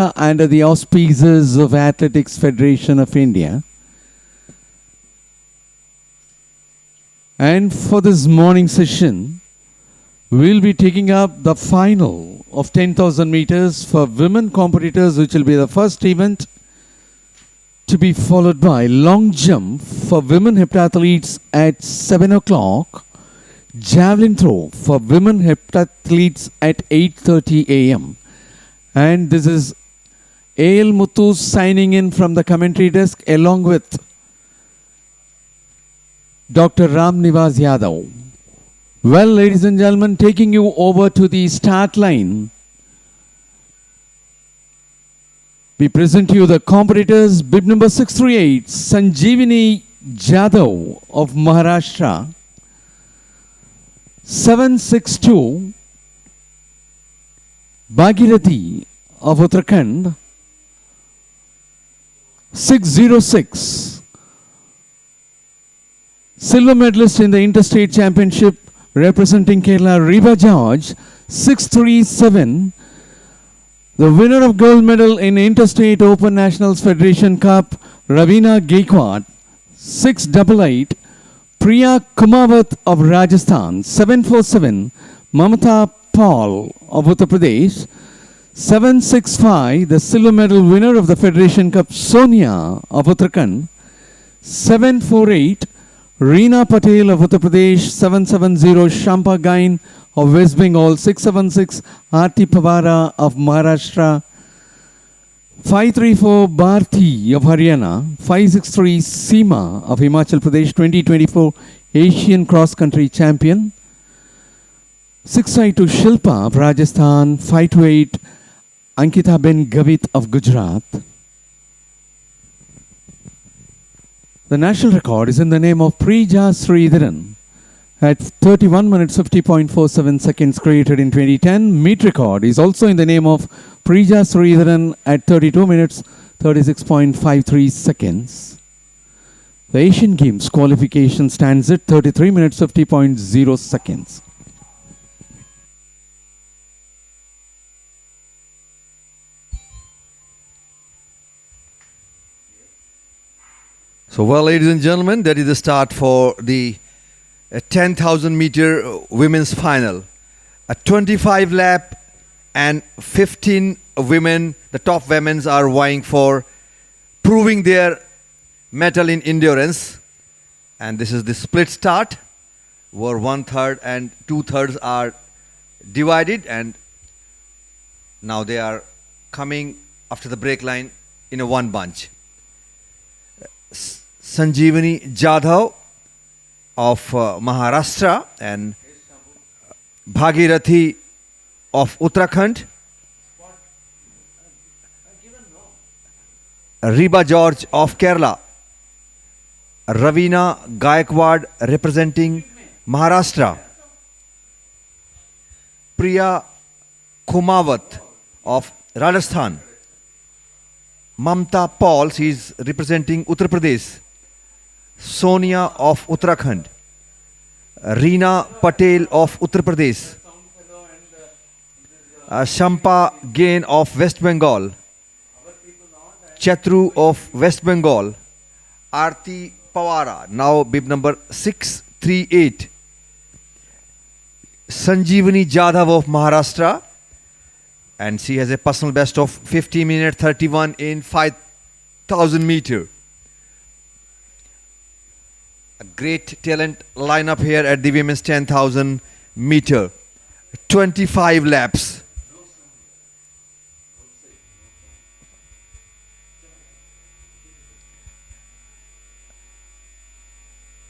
under the auspices of Athletics Federation of India. And for this morning session, we'll be taking up the final of 10,000 meters for women competitors, which will be the first event, to be followed by long jump for women heptathletes at 7 o'clock, javelin throw for women heptathletes at 8:30 a.m. And this is A.L. Muthu signing in from the commentary desk along with Dr. Ram Nivas Yadav. Well, ladies and gentlemen, taking you over to the start line, we present you the competitors. Bib number 638, Sanjeevani Jadhav of Maharashtra. 762, Bhagirathi of Uttarakhand. 606, silver medalist in the Interstate Championship representing Kerala, Reba George. 637, the winner of gold medal in Interstate Open Nationals Federation Cup, Ravina Gaikwad. 688, Priya Kumawat of Rajasthan. 747, Mamata Paul of Uttar Pradesh. 765, the silver medal winner of the Federation Cup, Sonia of Uttarakhand. 748, Reena Patel of Uttar Pradesh. 770, Shampa Gain of West Bengal. 676, Aarti Pawara of Maharashtra. 534, Bharti of Haryana. 563, Seema of Himachal Pradesh, 2024 Asian Cross Country Champion. 652, Shilpa of Rajasthan. 528, Ankita Ben Gavit of Gujarat. The national record is in the name of Prija Sridharan at 31 minutes 50.47 seconds, created in 2010. Meet record is also in the name of Prija Sridharan at 32 minutes 36.53 seconds. The Asian Games qualification stands at 33 minutes 50.0 seconds. So, well, ladies and gentlemen, that is the start for the 10,000 meter women's final. A 25 lap and 15 women, the top women, are vying for proving their mettle in endurance. And this is the split start, where 1/3 and 2/3 are divided, and now they are coming after the break line in a one bunch. Sanjeevani Jadhav of Maharashtra and Bhagirathi of Uttarakhand. Reba George of Kerala. Ravina Gaikwad representing Maharashtra. Priya Kumawat of Rajasthan. Mamta Paul, she is representing Uttar Pradesh. Sonia of Uttarakhand. Reena Patel of Uttar Pradesh. Shampa Gain of West Bengal. Chatru of West Bengal. Aarti Pawara, now bib number 638. Sanjeevani Jadhav of Maharashtra, and she has a personal best of 50 minutes 31 in 5,000 meter. A great talent lineup here at the women's 10,000 meter. 25 laps.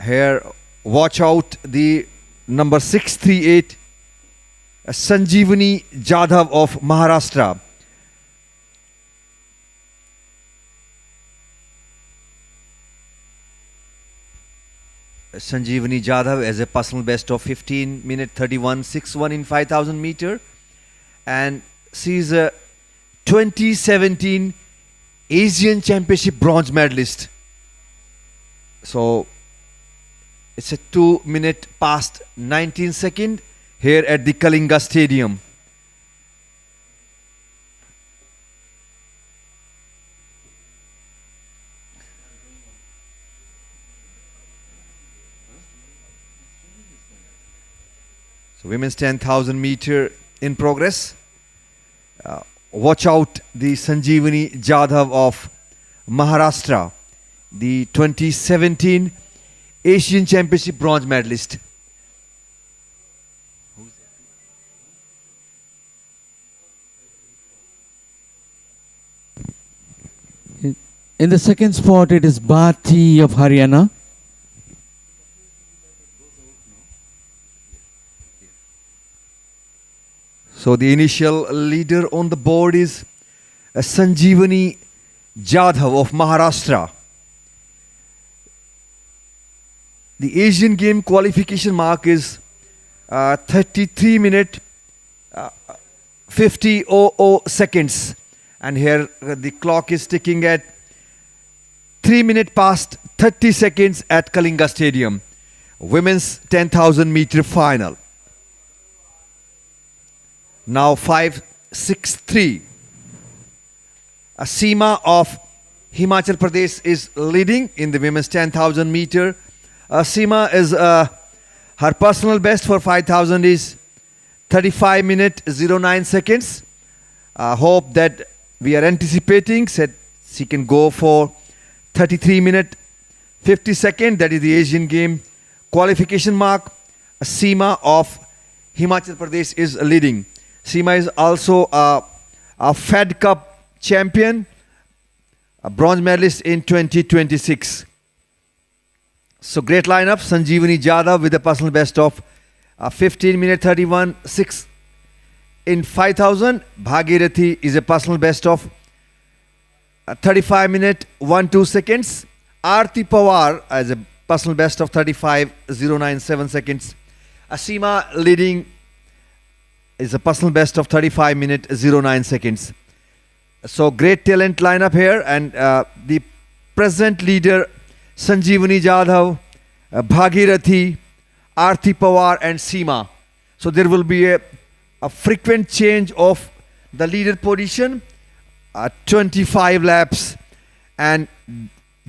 Here, watch out the number 638, Sanjeevani Jadhav of Maharashtra. Sanjeevani Jadhav has a personal best of 15 minutes 31.61 in 5,000 meter, and she is a 2017 Asian Championship bronze medalist. So it's a 2 minute past 19 second here at the Kalinga Stadium. So women's 10,000 meter in progress. Watch out the Sanjeevani Jadhav of Maharashtra, the 2017 Asian Championship bronze medalist. In the second spot, it is Bhati of Haryana. So the initial leader on the board is Sanjeevani Jadhav of Maharashtra. The Asian Game qualification mark is 33 minute 50:00 seconds, and here the clock is ticking at 3 minutes past 30 seconds at Kalinga Stadium. Women's 10,000 meter final. Now 5:63. Seema of Himachal Pradesh is leading in the women's 10,000 meter. Seema is her personal best for 5,000 is 35 minutes 09 seconds. Hope that we are anticipating that she can go for 33 minutes 50 seconds. That is the Asian Game qualification mark. Seema of Himachal Pradesh is leading. Seema is also a Fed Cup champion, a bronze medalist in 2026. So great lineup. Sanjeevani Jadhav with a personal best of 15 minutes 31.6 in 5,000. Bhagirathi is a personal best of 35 minutes 12 seconds. Aarti Pawar has a personal best of 35.097 seconds. Seema leading is a personal best of 35 minutes 09 seconds. So great talent lineup here, and the present leader Sanjeevani Jadhav, Bhagirathi, Aarti Pawar and Seema. So there will be a frequent change of the leader position, 25 laps, and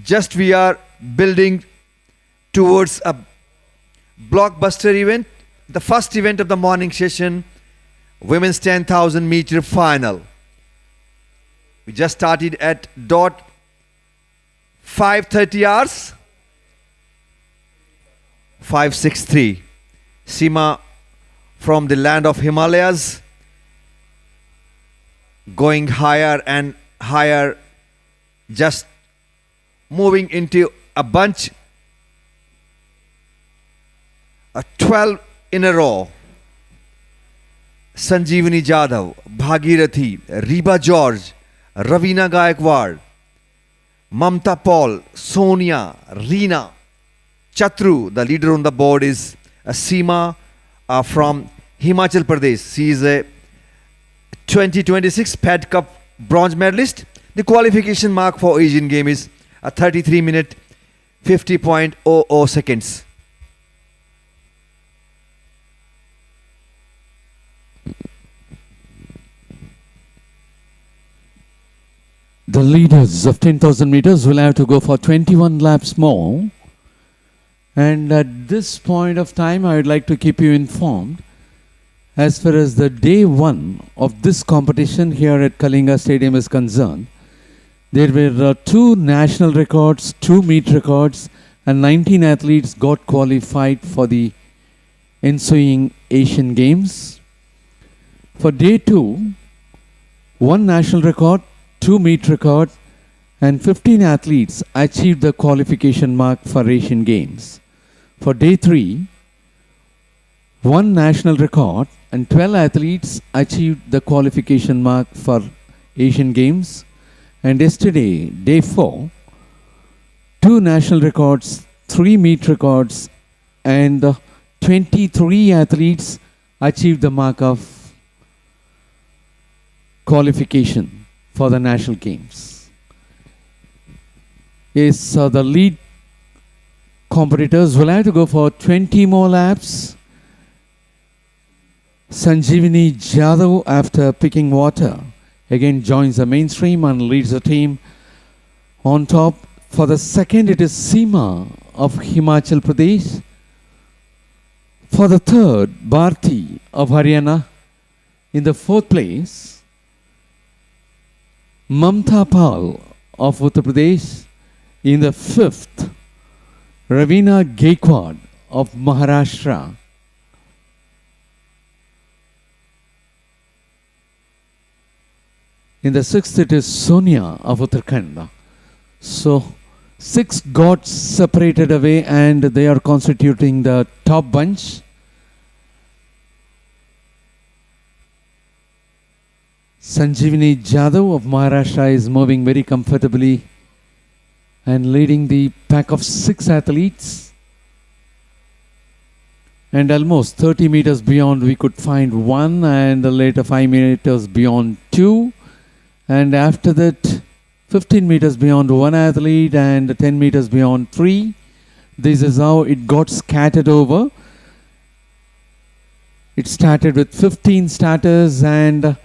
just we are building towards a blockbuster event, the first event of the morning session, women's 10,000 meter final. We just started at dot 5:30 hours. 5:63. Seema from the land of Himalayas, going higher and higher, just moving into a bunch, 12 in a row. Sanjeevani Jadhav, Bhagirathi, Reba George, Ravina Gaikwad, Mamta Paul, Sonia, Reena, Chatru. The leader on the board is Seema from Himachal Pradesh. She is a 2026 Fed Cup bronze medalist. The qualification mark for Asian Game is 33 minutes 50.00 seconds. The leaders of 10,000 meters will have to go for 21 laps more. And at this point of time, I would like to keep you informed as far as the day one of this competition here at Kalinga Stadium is concerned. There were 2 national records, 2 meet records, and 19 athletes got qualified for the ensuing Asian Games. For day 2, 1 national record, 2 meet record, and 15 athletes achieved the qualification mark for Asian Games. For day 3, 1 national record and 12 athletes achieved the qualification mark for Asian Games. And yesterday, day 4, 2 national records, 3 meet records, and 23 athletes achieved the mark of qualification for the national games. Yes, the lead competitors will have to go for 20 more laps. Sanjeevani Jadhav, after picking water, again joins the mainstream and leads the team. On top, for the second, it is Seema of Himachal Pradesh. For the third, Bharti of Haryana. In the fourth place, Mamta Pal of Uttar Pradesh. In the fifth, Ravina Gaikwad of Maharashtra. In the sixth, it is Sonia of Uttarakhand. So, 6 got separated away and they are constituting the top bunch. Sanjeevani Jadhav of Maharashtra is moving very comfortably and leading the pack of 6 athletes. And almost 30 meters beyond we could find 1, and later 5 meters beyond 2. And after that 15 meters beyond 1 athlete and 10 meters beyond 3. This is how it got scattered over. It started with 15 starters, and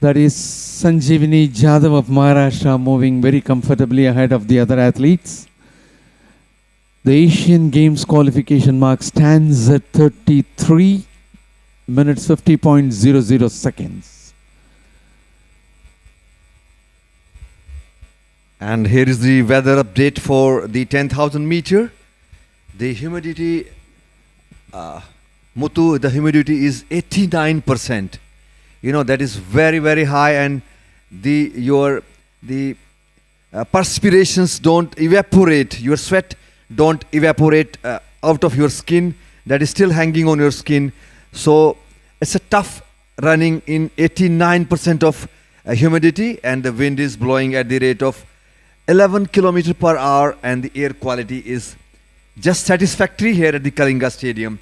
that is Sanjeevani Jadhav of Maharashtra moving very comfortably ahead of the other athletes. The Asian Games qualification mark stands at 33 minutes 50.00 seconds. And here is the weather update for the 10,000 meter. The humidity, Muthu, the humidity is 89%. You know, that is very, very high, and the perspirations don't evaporate, your sweat don't evaporate out of your skin, that is still hanging on your skin. So it's a tough running in 89% of humidity, and the wind is blowing at the rate of 11 km per hour, and the air quality is just satisfactory here at the Kalinga Stadium.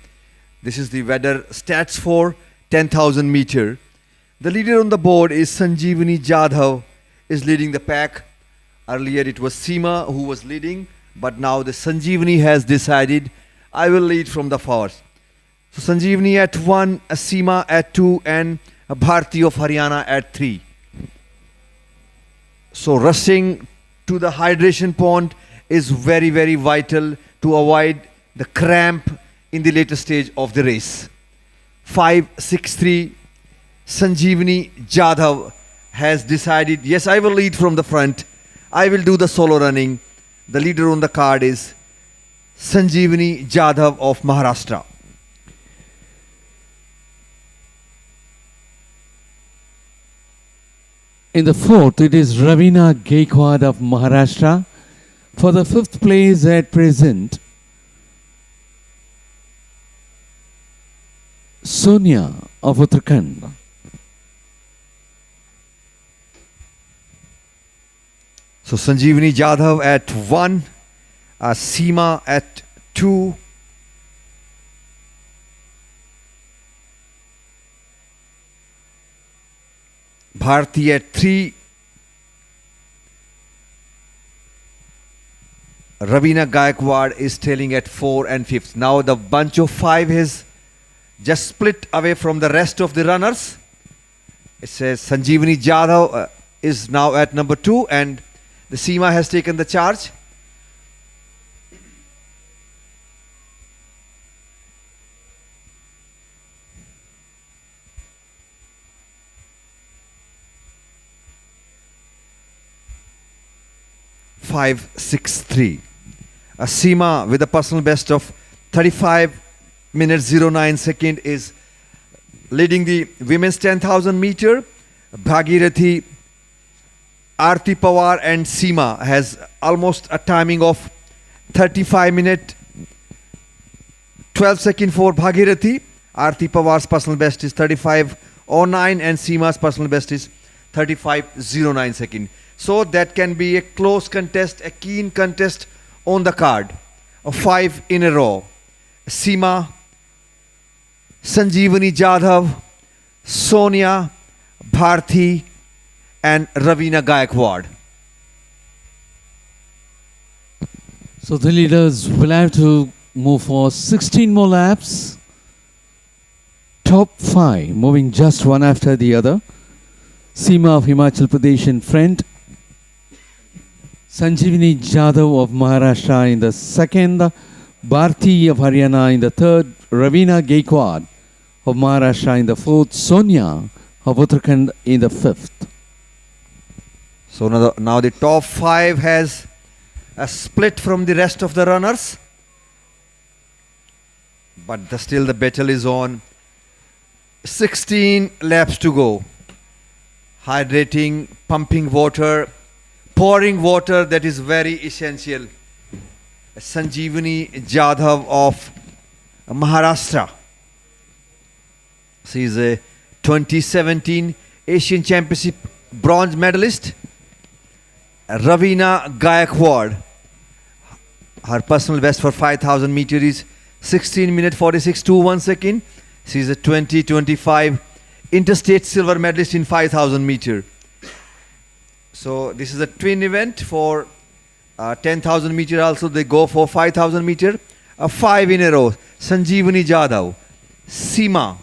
This is the weather stats for 10,000 meter. The leader on the board is Sanjeevani Jadhav, is leading the pack. Earlier it was Seema who was leading, but now the Sanjeevani has decided, I will lead from the first. So Sanjeevani at 1, Seema at 2, and Bharti of Haryana at 3. So rushing to the hydration pond is very, very vital to avoid the cramp in the later stage of the race. 5-6-3, Sanjeevani Jadhav has decided, yes, I will lead from the front. I will do the solo running. The leader on the card is Sanjeevani Jadhav of Maharashtra. In the fourth, it is Ravina Gaikwad of Maharashtra. For the fifth place at present, Sonia of Uttarakhand. So Sanjeevani Jadhav at 1, Seema at 2, Bharti at 3, Ravina Gaikwad is trailing at 4 and 5th. Now the bunch of 5 is just split away from the rest of the runners. It says Sanjeevani Jadhav is now at number 2, and the Seema has taken the charge. Five, 6, 3. Seema with a personal best of 35 minutes 09 second is leading the women's 10,000 meter. Bhagirathi, Aarti Pawar and Seema has almost a timing of 35 minute 12 second for Bhagirathi. Aarti Pawar's personal best is 35:09 and Seema's personal best is 35:09 second. So that can be a close contest, a keen contest on the card of 5 in a row. Seema, Sanjeevani Jadhav, Sonia, Bharti and Ravina Gaikwad. So the leaders will have to move for 16 more laps. Top 5 moving just one after the other. Seema of Himachal Pradesh in front. Sanjeevani Jadhav of Maharashtra in the second. Bharti of Haryana in the third, Ravina Gaikwad of Maharashtra in the fourth, Sonia of Uttarakhand in the fifth. So now the top 5 has a split from the rest of the runners. But still the battle is on. 16 laps to go. Hydrating, pumping water, pouring water, that is very essential. Sanjeevani Jadhav of Maharashtra. She is a 2017 Asian Championship bronze medalist. Ravina Gaikwad. Her personal best for 5,000 meters is 16 minutes 46.21 seconds. She is a 2025 interstate silver medalist in 5,000 meter. So this is a twin event for 10,000 meter. Also they go for 5,000 meter. 5 in a row. Sanjeevani Jadhav, Seema,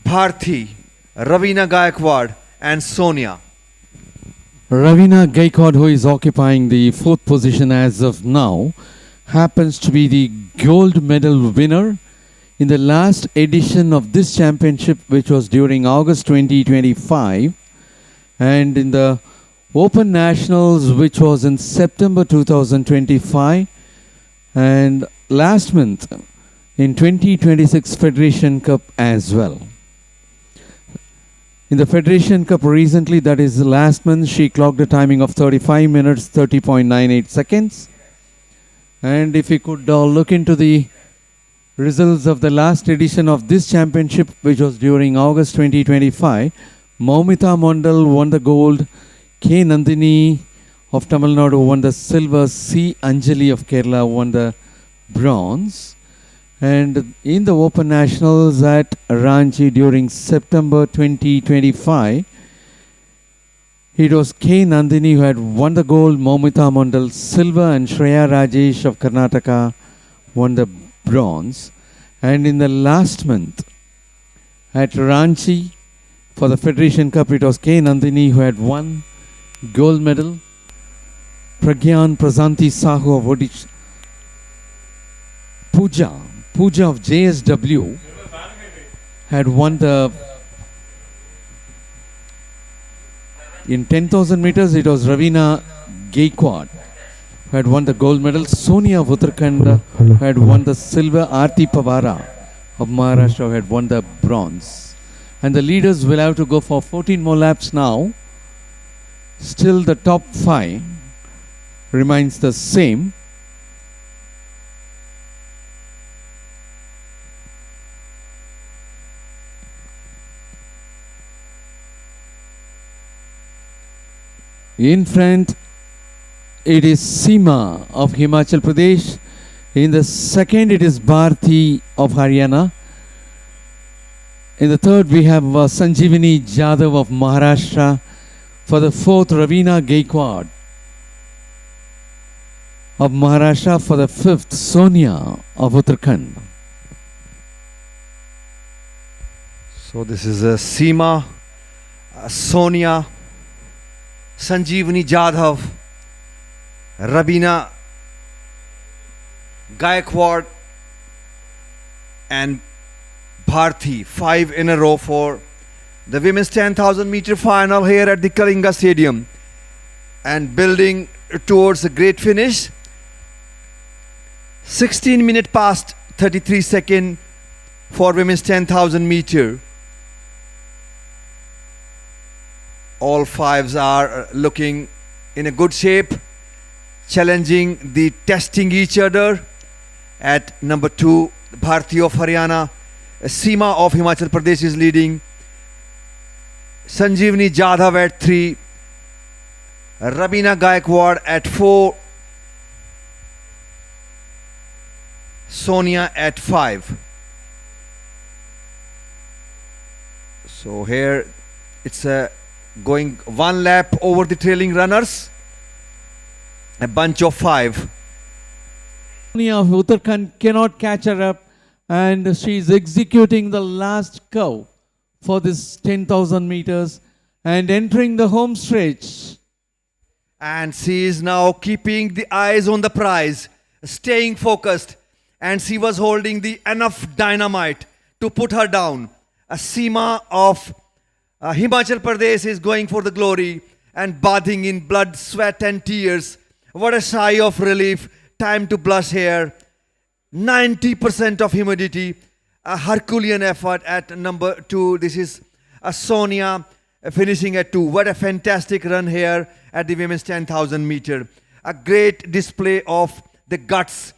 Bharti, Ravina Gaikwad and Sonia. Ravina Gaikwad, who is occupying the fourth position as of now, happens to be the gold medal winner in the last edition of this championship, which was during August 2025, and in the Open Nationals, which was in September 2025, and last month in 2026 Federation Cup as well. In the Federation Cup recently, that is last month, she clocked a timing of 35 minutes 30.98 seconds. And if we could look into the results of the last edition of this championship, which was during August 2025, Maumita Mondal won the gold, K. Nandini of Tamil Nadu won the silver, C. Anjali of Kerala won the bronze. And in the Open Nationals at Ranchi during September 2025, it was K. Nandini who had won the gold, Maumita Mondal silver, and Shreya Rajesh of Karnataka won the bronze. And in the last month at Ranchi for the Federation Cup, it was K. Nandini who had won gold medal. Pragyan Prasanti Sahu of Odisha, Pooja of JSW had won the, in 10,000 meters it was Ravina Gaikwad who had won the gold medal. Sonia of Uttarakhand who had won the silver. Aarti Pawara of Maharashtra who had won the bronze. And the leaders will have to go for 14 more laps now. Still the top 5 remains the same. In front, it is Seema of Himachal Pradesh. In the second, it is Bharti of Haryana. In the third, we have Sanjeevani Jadhav of Maharashtra. For the fourth, Ravina Gaikwad of Maharashtra. For the fifth, Sonia of Uttarakhand. So this is Seema, Sonia, Sanjeevani Jadhav, Ravina Gaikwad and Bharti. 5 in a row for the women's 10,000 meter final here at the Kalinga Stadium, and building towards a great finish. 16 minutes past 33 seconds for women's 10,000 meter. All 5s are looking in a good shape, challenging the testing each other. At number 2, Bharti of Haryana, Seema of Himachal Pradesh is leading. Sanjeevani Jadhav at 3, Ravina Gaikwad at 4, Sonia at 5. So here it's going 1 lap over the trailing runners, a bunch of 5. Sonia of Uttarakhand cannot catch her up, and she is executing the last curve for this 10,000 meters and entering the home stretch. And she is now keeping the eyes on the prize. staying focused, and she was holding the enough dynamite to put her down. A Seema of Himachal Pradesh is going for the glory and bathing in blood, sweat, and tears. What a sigh of relief. Time to blush here. 90% of humidity. A Herculean effort at number 2. This is Sonia finishing at 2. What a fantastic run here at the women's 10,000 meter. A great display of the guts,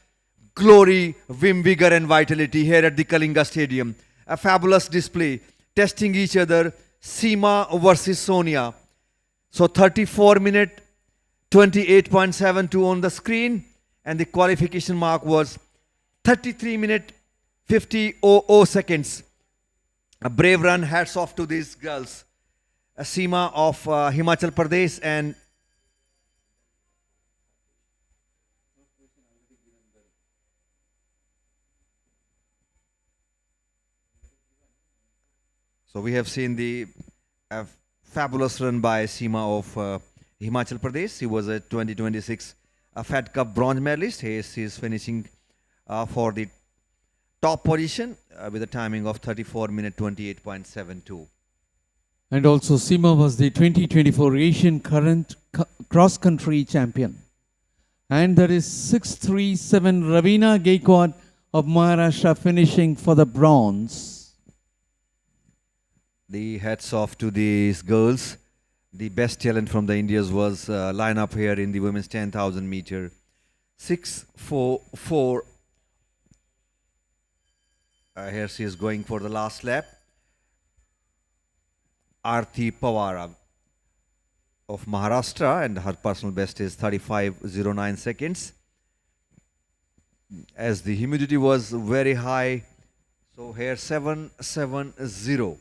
glory, vim, vigor, and vitality here at the Kalinga Stadium. A fabulous display, testing each other. Seema versus Sonia. So 34 minute 28.72 on the screen, and the qualification mark was 33 minute 50.00 seconds. A brave run. Hats off to these girls. A Seema of Himachal Pradesh and so we have seen the fabulous run by Seema of Himachal Pradesh. He was a 2026 Fed Cup bronze medalist. He is finishing for the top position with a timing of 34 minute 28.72. And also Seema was the 2024 Asian current cross-country champion. And there is 637 Ravina Gaikwad of Maharashtra finishing for the bronze. The hats off to these girls. The best talent from the Indians was line up here in the women's 10,000 meter. 6:44. Here she is going for the last lap. Arti Pawara of Maharashtra, and her personal best is 35.09 seconds. As the humidity was very high, so here 770.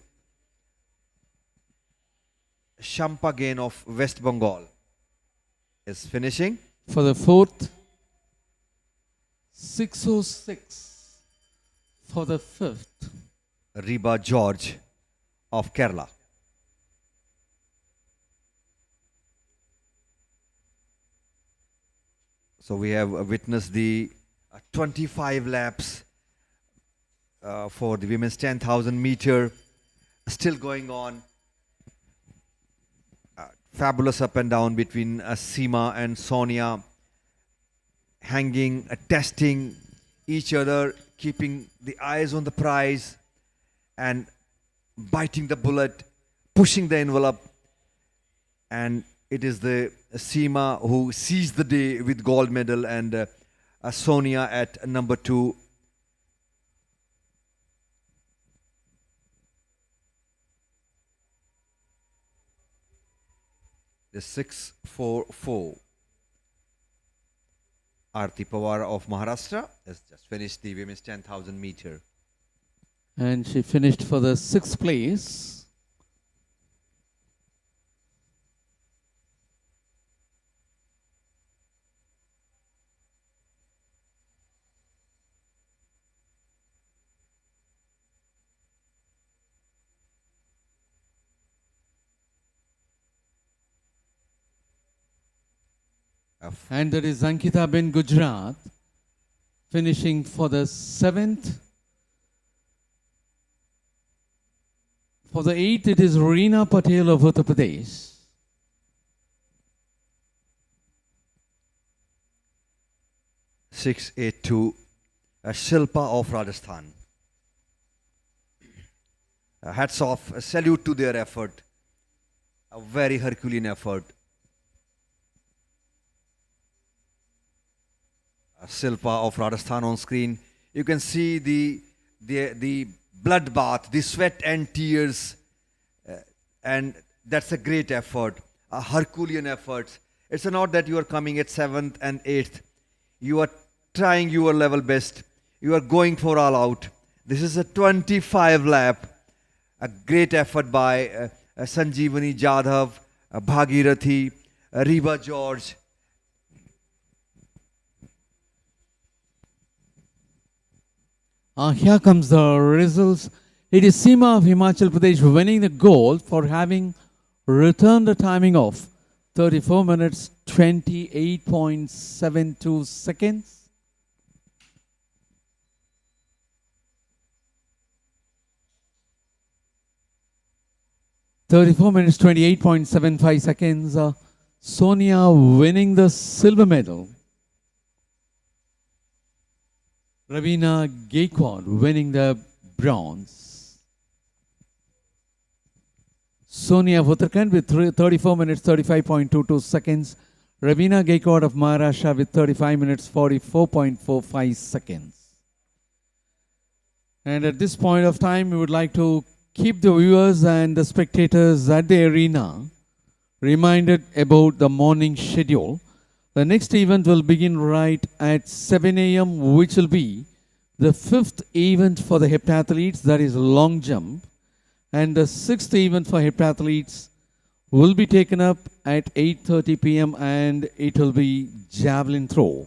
Shampa Gain of West Bengal is finishing. For the fourth, 606. For the fifth, Reba George of Kerala. So we have witnessed the 25 laps for the women's 10,000 meter still going on. Fabulous up and down between Seema and Sonia, hanging, testing each other, keeping the eyes on the prize and biting the bullet, pushing the envelope. And it is the Seema who seized the day with gold medal, and Sonia at number 2. The 6:44. Arti Pawar of Maharashtra has just finished the women's 10,000 meter. and she finished for the sixth place. And there is Ankita Ben Gujarat finishing for the seventh. For the eighth, it is Reena Patel of Uttar Pradesh. (682) Shilpa of Rajasthan. Hats off, a salute to their effort. A very Herculean effort. Shilpa of Rajasthan on screen. You can see the bloodbath, the sweat and tears, and that's a great effort, a Herculean effort. It's not that you are coming at 7th and 8th. You are trying your level best. You are going for all out. This is a 25 lap. A great effort by Sanjeevani Jadhav, Bhagirathi, Reba George. Here comes the results. It is Seema of Himachal Pradesh winning the gold for having returned a timing of 34 minutes 28.72 seconds. 34 minutes 28.75 seconds. Sonia winning the silver medal. Ravina Gaikwad winning the bronze. Sonia of Uttarakhand with 34 minutes 35.22 seconds. Ravina Gaikwad of Maharashtra with 35 minutes 44.45 seconds. And at this point of time, we would like to keep the viewers and the spectators at the arena reminded about the morning schedule. The next event will begin right at 7 a.m., which will be the 5th event for the heptathletes, that is long jump. And the 6th event for heptathletes will be taken up at 8:30 p.m. and it will be javelin throw.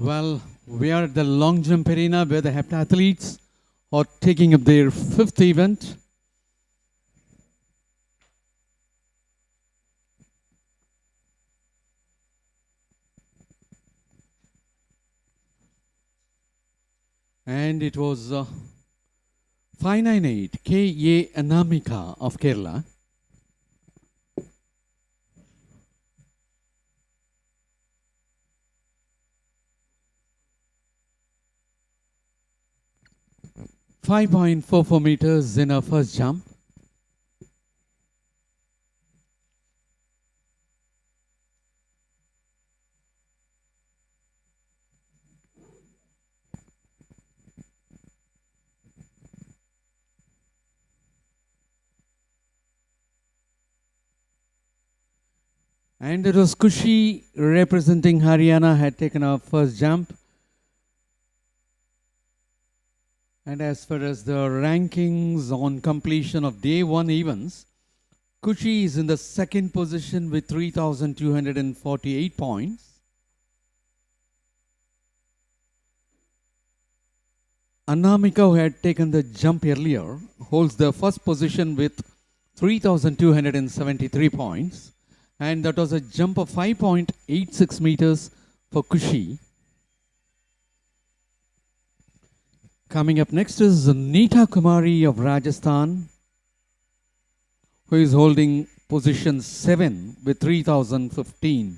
Well, we are at the long jump arena where the heptathletes are taking up their fifth event. And it was 598 K.A. Anamika of Kerala. .44 meters in her first jump. And it was Kushi representing Haryana had taken her first jump. And as far as the rankings on completion of day one events, Kushi is in the second position with 3,248 points. Anamika, who had taken the jump earlier, holds the first position with 3,273 points. And that was a jump of 5.86 meters for Kushi. Coming up next is Neeta Kumari of Rajasthan, who is holding position 7 with 3,015.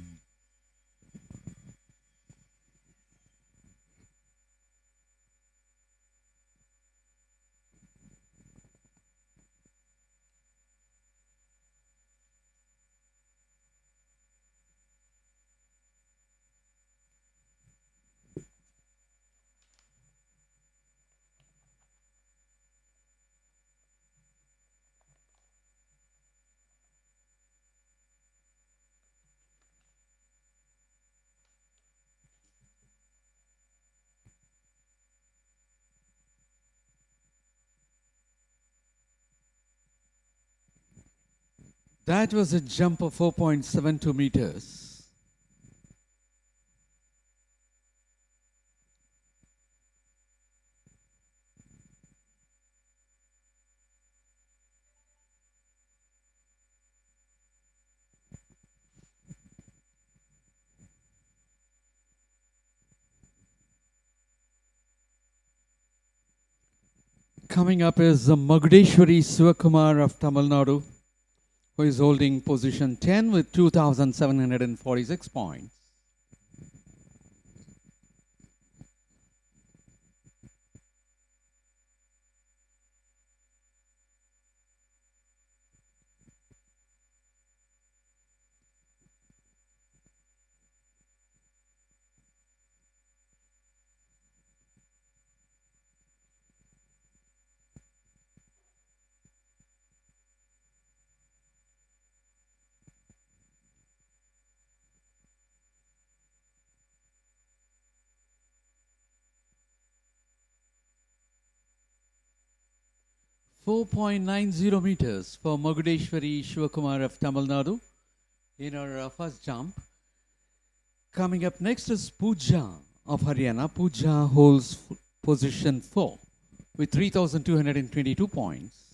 That was a jump of 4.72 meters. Coming up is Magudeshwari Sivakumar of Tamil Nadu, who is holding position 10 with 2,746 points. .90 meters for Magudeshwari Shivakumar of Tamil Nadu in her first jump. Coming up next is Pooja of Haryana. Pooja holds position 4 with 3,222 points.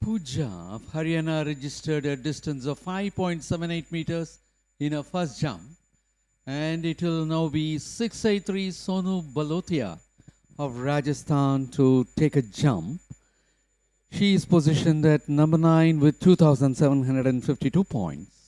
Pooja of Haryana registered a distance of 5.78 meters in her first jump. And it will now be 683 Sonu Balotia of Rajasthan to take a jump. She is positioned at number 9 with 2,752 points.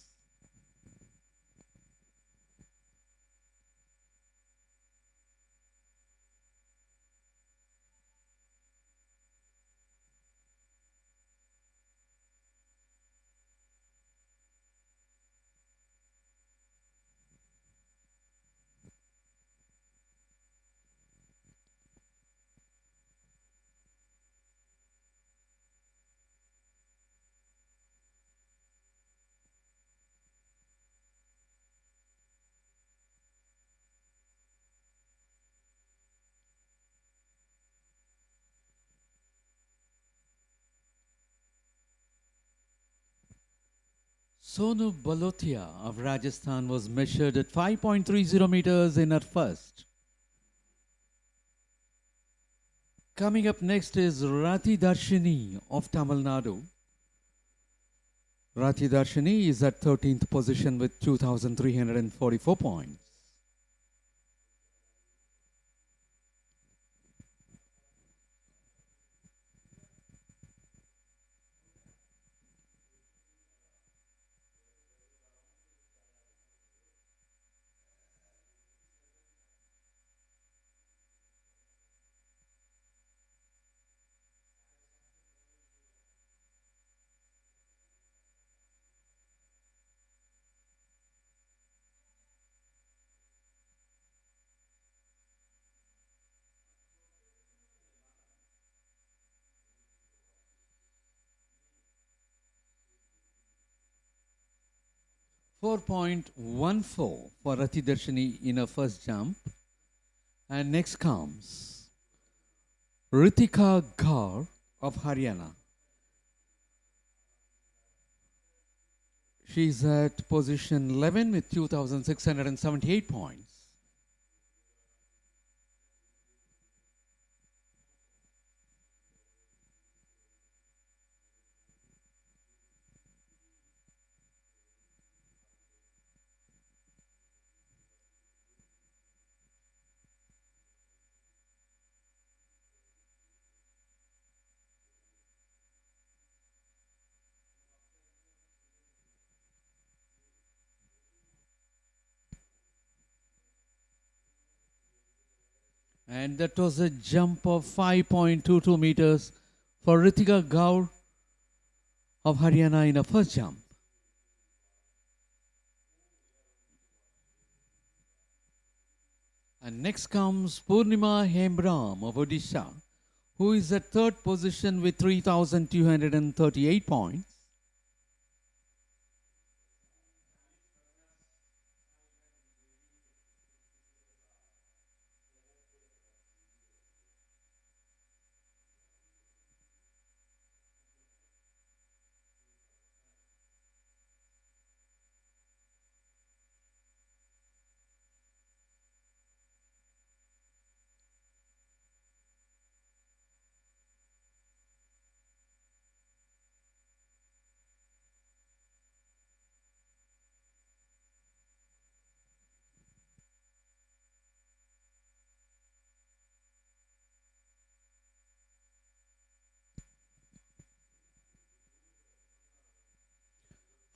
Sonu Balotia of Rajasthan was measured at 5.30 meters in her first. Coming up next is Rati Darshini of Tamil Nadu. Rati Darshini is at 13th position with 2,344 points. .14 for Rati Darshini in her first jump. And next comes Ritika Gaur of Haryana. She's at position 11 with 2,678 points. And that was a jump of 5.22 meters for Ritika Gaur of Haryana in her first jump. And next comes Purnima Hembram of Odisha, who is at third position with 3,238 points.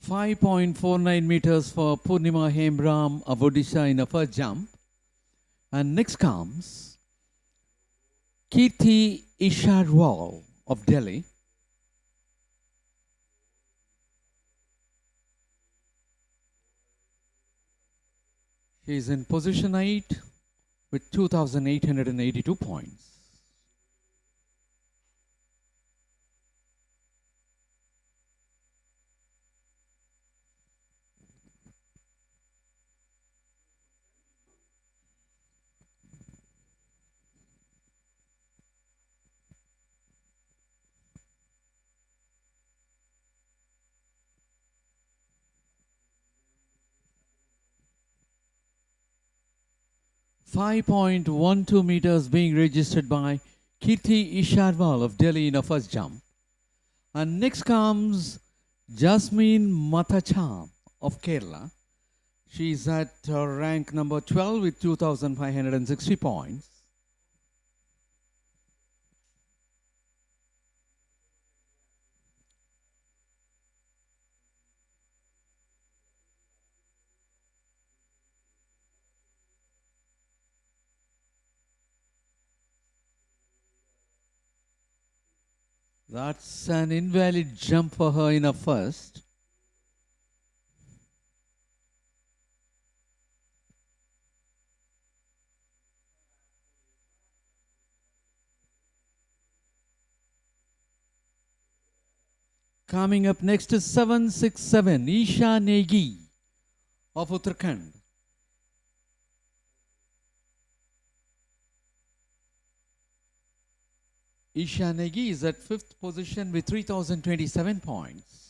.49 meters for Purnima Hembram of Odisha in her first jump. And next comes Kirti Isharwal of Delhi. She is in position 8 with 2,882 points. .12 meters being registered by Kirti Isharwal of Delhi in her first jump. And next comes Jasmine Mathacham of Kerala. She's at rank number 12 with 2,560 points. That's an invalid jump for her in her first. Coming up next is 767, Isha Negi of Uttarakhand. Isha Negi is at 5th position with 3,027 points.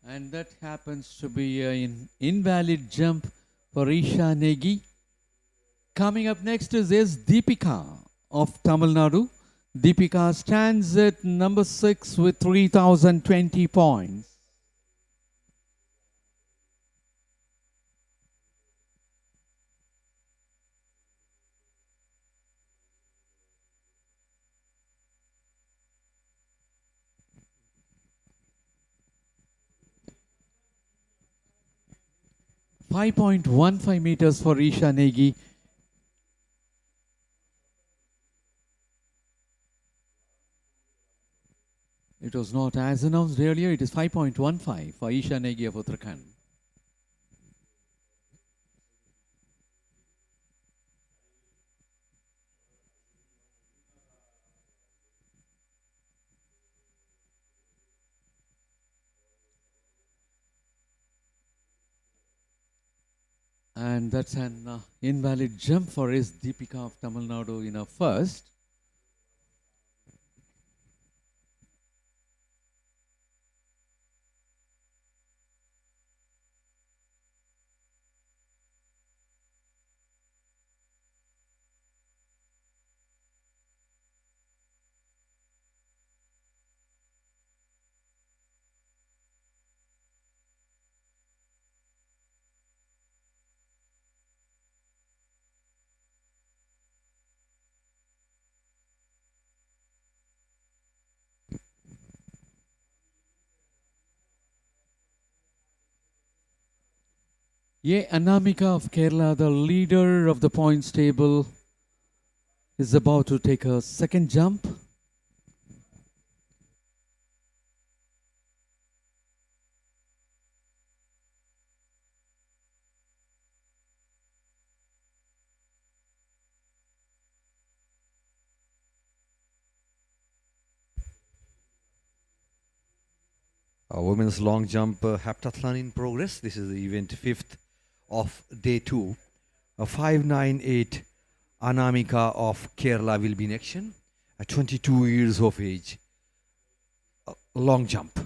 And that happens to be an invalid jump for Isha Negi. Coming up next is Deepika of Tamil Nadu. Deepika stands at number 6 with 3,020 points. .15 meters for Isha Negi. It was not as announced earlier. It is 5.15 for Isha Negi of Uttarakhand. And that's an invalid jump for Deepika of Tamil Nadu in her first. Anamika of Kerala, the leader of the points table, is about to take her second jump. Women's long jump heptathlon in progress. This is the event 5th of day 2. 598 Anamika of Kerala will be in action at 22 years of age. Long jump.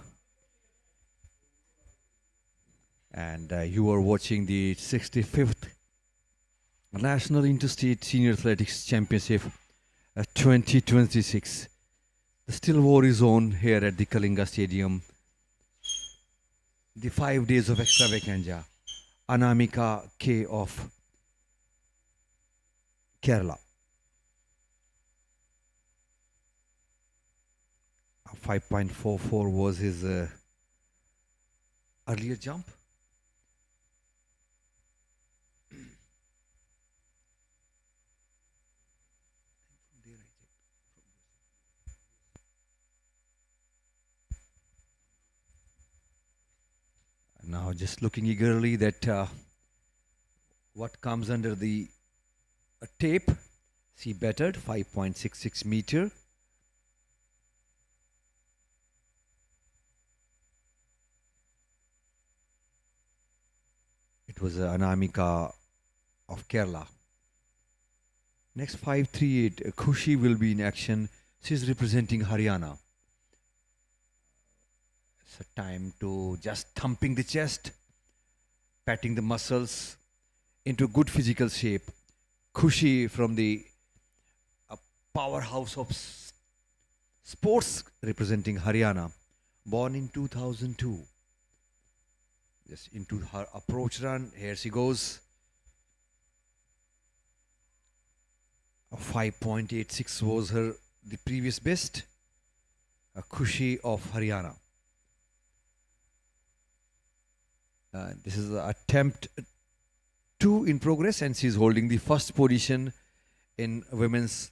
And you are watching the 65th National Interstate Senior Athletics Championship 2026. The still war is on here at the Kalinga Stadium. The 5 days of extravaganza. Anamika K of Kerala. 5.44 was his earlier jump. Now just looking eagerly that what comes under the tape. See bettered 5.66 meter. It was Anamika of Kerala. Next 538 Khushi will be in action. She is representing Haryana. It's a time to just thumping the chest, patting the muscles, into good physical shape. Khushi from the powerhouse of sports representing Haryana, born in 2002. Just into her approach run. Here she goes. A 5.86 was the previous best. A Khushi of Haryana. This is attempt 2 in progress, and she is holding the first position in women's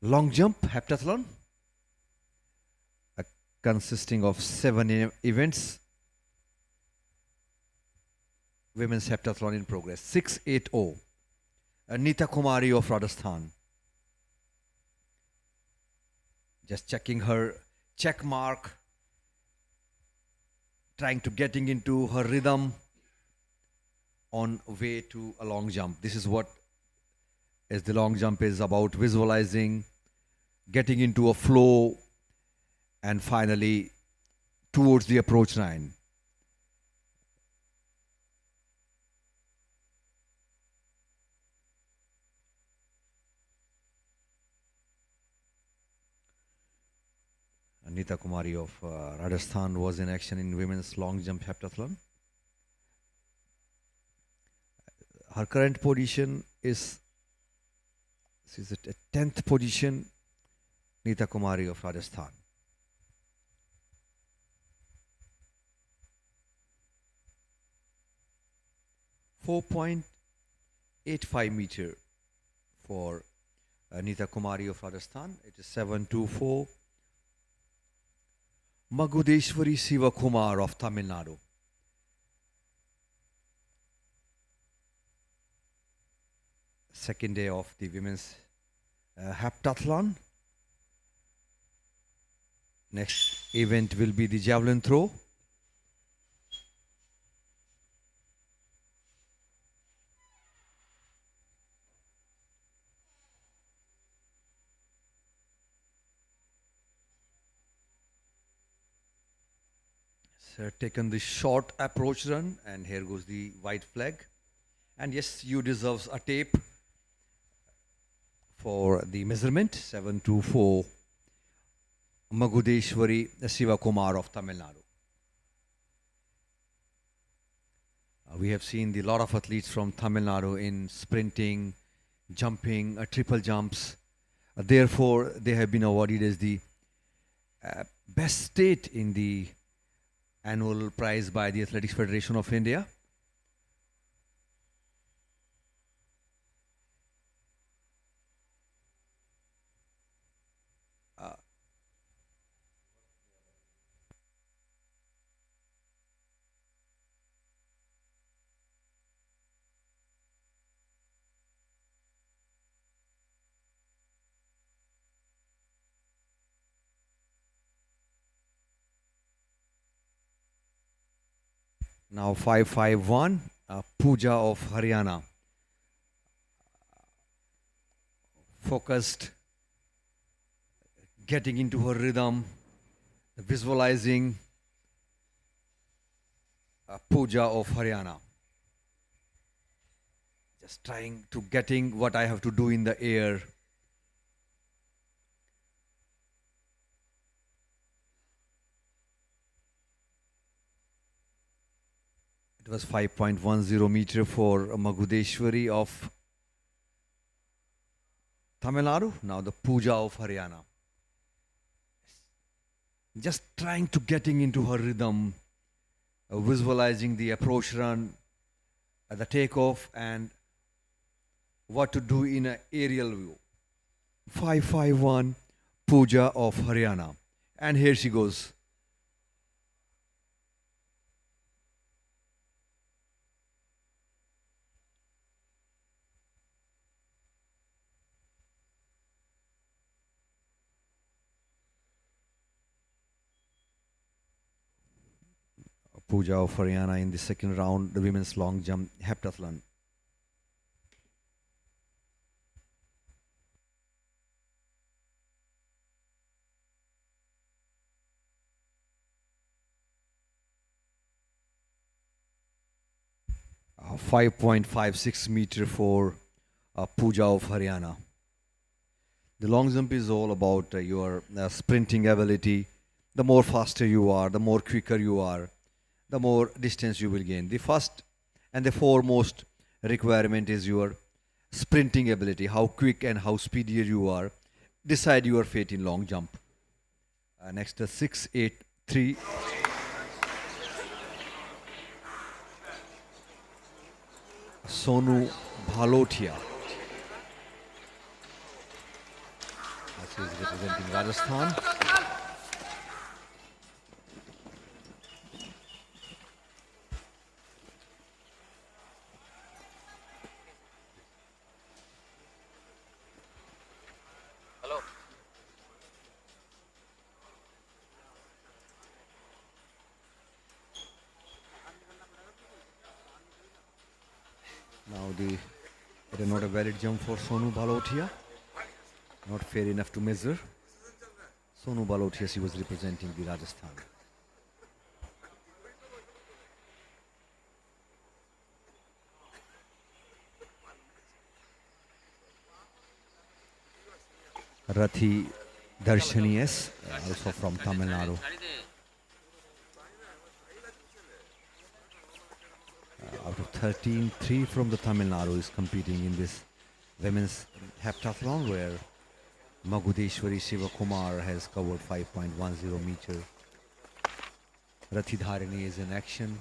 long jump heptathlon, consisting of 7 events. Women's heptathlon in progress. 680. Anita Kumari of Rajasthan. Just checking her check mark, trying to getting into her rhythm on way to a long jump. This is what is the long jump is about: visualizing, getting into a flow, and finally towards the approach line. Anita Kumari of Rajasthan was in action in women's long jump heptathlon. Her current position is, she's at 10th position, Anita Kumari of Rajasthan. .85 for Anita Kumari of Rajasthan. It is 7.24. Magudeshwari Siva Kumar of Tamil Nadu. Second day of the women's heptathlon. Next event will be the javelin throw. Sir, taken the short approach run, and here goes the white flag. And yes, you deserve a tape for the measurement. 7.24. Magudeshwari Siva Kumar of Tamil Nadu. We have seen the lot of athletes from Tamil Nadu in sprinting, jumping, triple jumps. Therefore, they have been awarded as the best state in the annual prize by the Athletics Federation of India. Now 5.51, Pooja of Haryana. Focused, getting into her rhythm, visualizing. Pooja of Haryana. Just trying to getting what I have to do in the air. It was 5.10 meter for Magudeshwari of Tamil Nadu. Now the Pooja of Haryana. Just trying to getting into her rhythm, visualizing the approach run, the takeoff, and what to do in an aerial view. 5.51, Pooja of Haryana. And here she goes. Pooja of Haryana in the second round, the women's long jump heptathlon. 5.56 meter for Pooja of Haryana. The long jump is all about your sprinting ability. The more faster you are, the more quicker you are, the more distance you will gain. The first and the foremost requirement is your sprinting ability. How quick and how speedier you are decide your fate in long jump. Next, 683. Sonu Bhalotia. She is representing Rajasthan. Hello. Now it is not a valid jump for Sonu Bhalotia. Not fair enough to measure. Sonu Bhalotia, she was representing the Rajasthan. Rathi Darshani S, also from Tamil Nadu. Out of 13, 3 from the Tamil Nadu is competing in this women's heptathlon, where Magudeshwari Shivakumar has covered 5.10 meter. Rathi Dharini is in action.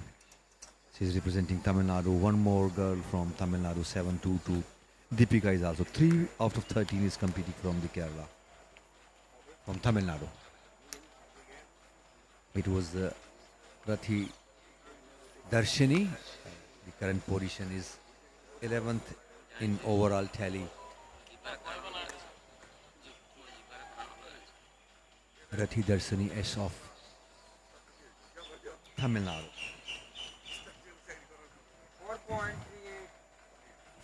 She is representing Tamil Nadu. One more girl from Tamil Nadu, 722. Deepika is also 3 out of 13 is competing from the Kerala, from Tamil Nadu. It was Rathi Darshini. The current position is 11th in overall tally. Rathi Darshini S of Tamil Nadu.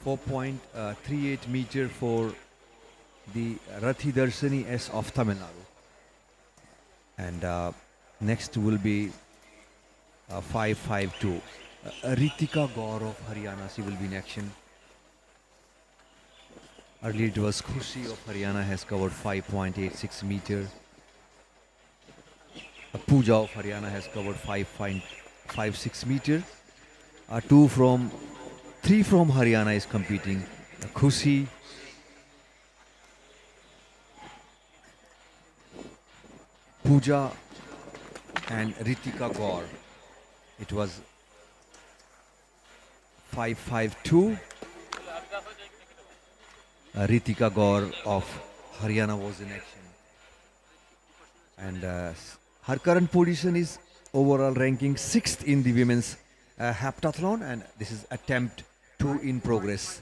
4.38 meter for the Rathi Darshini S of Tamil Nadu. And next will be 5.52. Ritika Gaur of Haryana, she will be in action. Earlier it was Khushi of Haryana, has covered 5.86 meter. Pooja of Haryana has covered 5.56 meter. 3 from Haryana is competing. Khushi, Pooja and Ritika Gaur. It was 5.52. Ritika Gaur of Haryana was in action. And her current position is overall ranking 6th in the women's heptathlon, and this is attempt 2 in progress.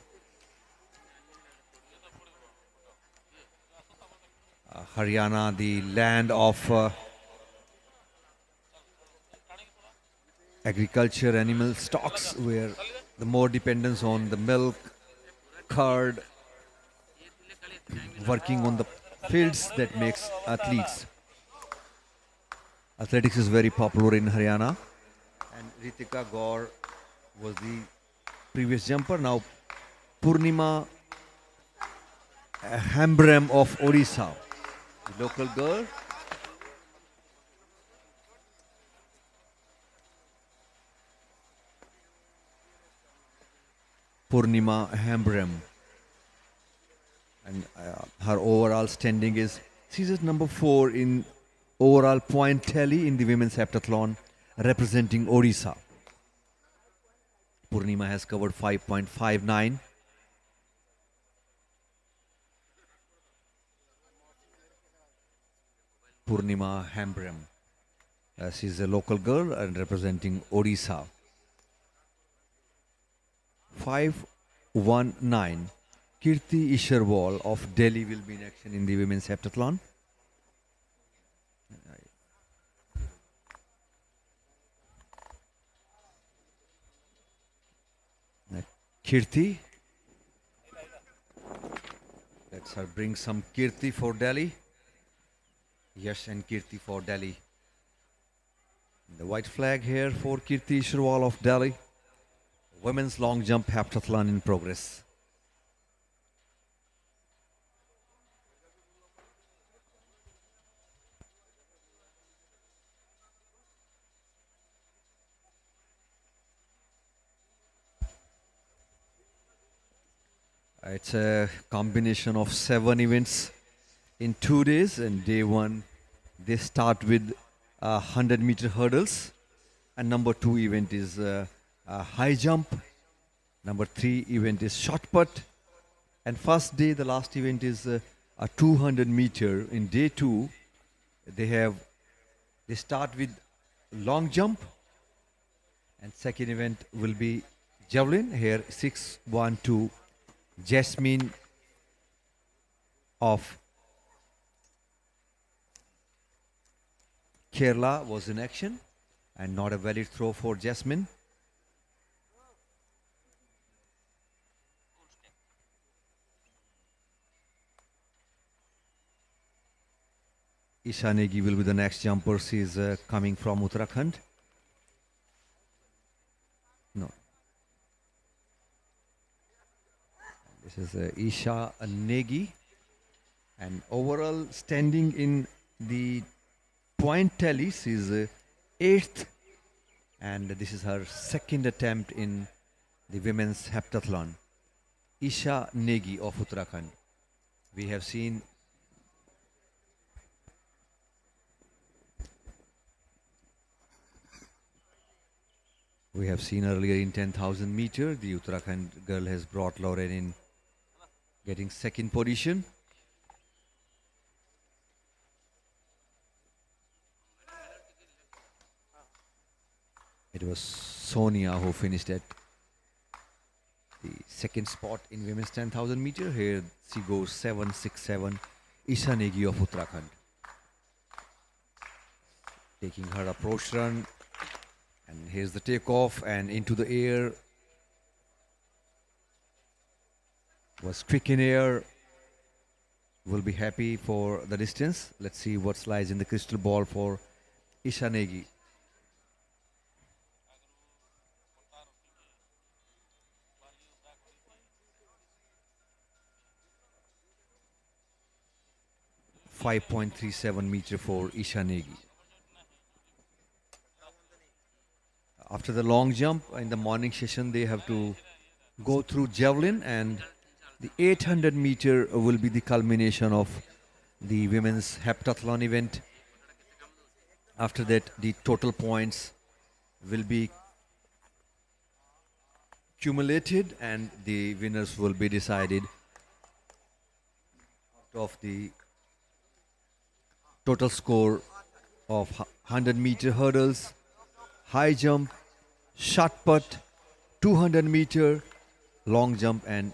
Haryana, the land of agriculture, animal stocks, where the more dependence on the milk, curd, working on the fields that makes athletes. Athletics is very popular in Haryana, and Ritika Gaur was the previous jumper. Now Purnima Hambram of Odisha, the local girl. Purnima Hambram, and her overall standing is, she's at number 4 in overall point tally in the women's heptathlon, representing Odisha. Purnima has covered 5.59. Purnima Hambram, she's a local girl and representing Odisha. 5.19. Kirti Isharwal of Delhi will be in action in the women's heptathlon. Kirti. Let's her bring some Kirti for Delhi. Yash and Kirti for Delhi. The white flag here for Kirti Isharwal of Delhi. women's long jump heptathlon in progress. It's a combination of 7 events in 2 days, and day 1 they start with 100-meter hurdles, and number 2 event is high jump, number 3 event is shot put, and first day the last event is a 200-meter. In day 2 they start with long jump, and second event will be javelin. Here 612 Jasmine of Kerala was in action, and not a valid throw for Jasmine. Isha Negi will be the next jumper. She is coming from Uttarakhand. No. This is Isha Negi, and overall standing in the point tally, she is 8th, and this is her second attempt in the women's heptathlon. Isha Negi of Uttarakhand. We have seen earlier in 10,000 meter, the Uttarakhand girl has brought Lauren in getting second position. It was Sonia who finished at the second spot in women's 10,000 meter. Here she goes 767, Isha Negi of Uttarakhand. Taking her approach run, and here's the takeoff and into the air. Was quick in air. Will be happy for the distance. Let's see what lies in the crystal ball for Isha Negi. .37 meter for Isha Negi. After the long jump in the morning session, they have to go through javelin, and the 800 meter will be the culmination of the women's heptathlon event. After that, the total points will be accumulated, and the winners will be decided out of the total score of 100-meter hurdles, high jump, shot put, 200 meter, long jump, and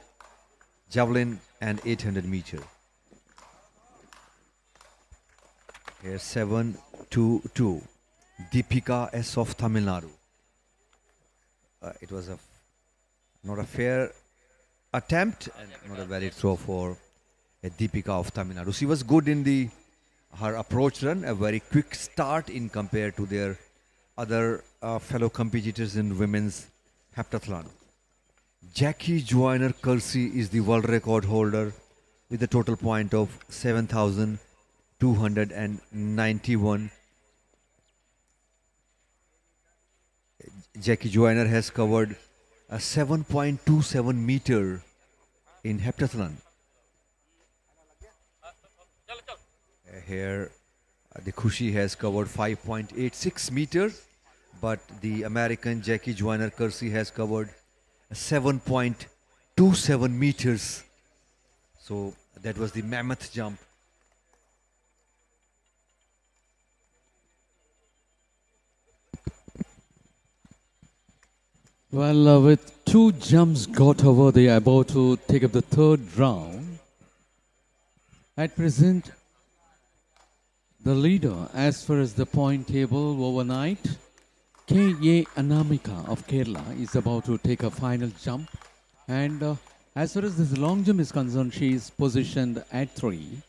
javelin, and 800 meter. Here 722, Deepika S of Tamil Nadu. It was not a fair attempt and not a valid throw for Deepika of Tamil Nadu. She was good in her approach run, a very quick start in compared to their other fellow competitors in women's heptathlon. Jackie Joyner Kersey is the world record holder with a total point of 7,291. Jackie Joyner has covered a 7.27 meter in heptathlon. Here the Khushi has covered 5.86 meters, but the American Jackie Joyner Kersey has covered 7.27 meters. So that was the mammoth jump. Well, with 2 jumps got over, they are about to take up the third round. At present, the leader as far as the point table overnight, K.A. Anamika of Kerala, is about to take a final jump. And as far as this long jump is concerned, she is positioned at 3.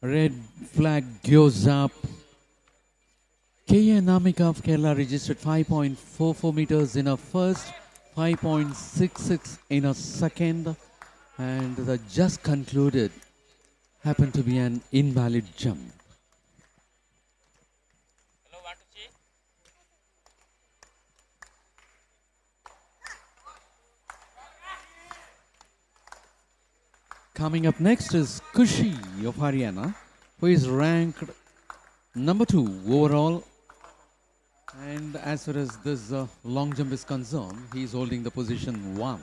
Red flag goes up. K.A. Namika of Kerala registered 5.44 meters in a first, 5.66 in a second, and the just concluded happened to be an invalid jump. Coming up next is Kushi of Haryana, who is ranked number 2 overall. And as far as this long jump is concerned, he is holding the position 1.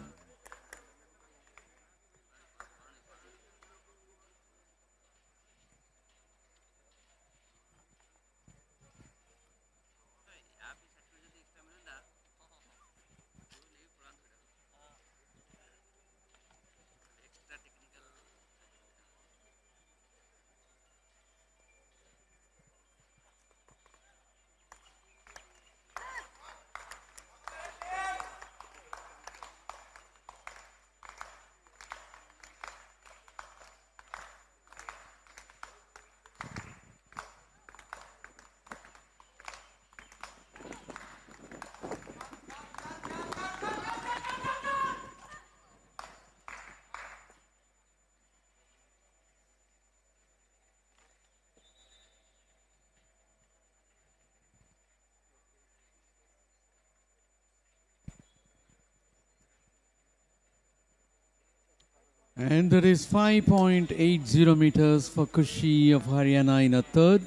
And there is 5.80 meters for Kushi of Haryana in a third,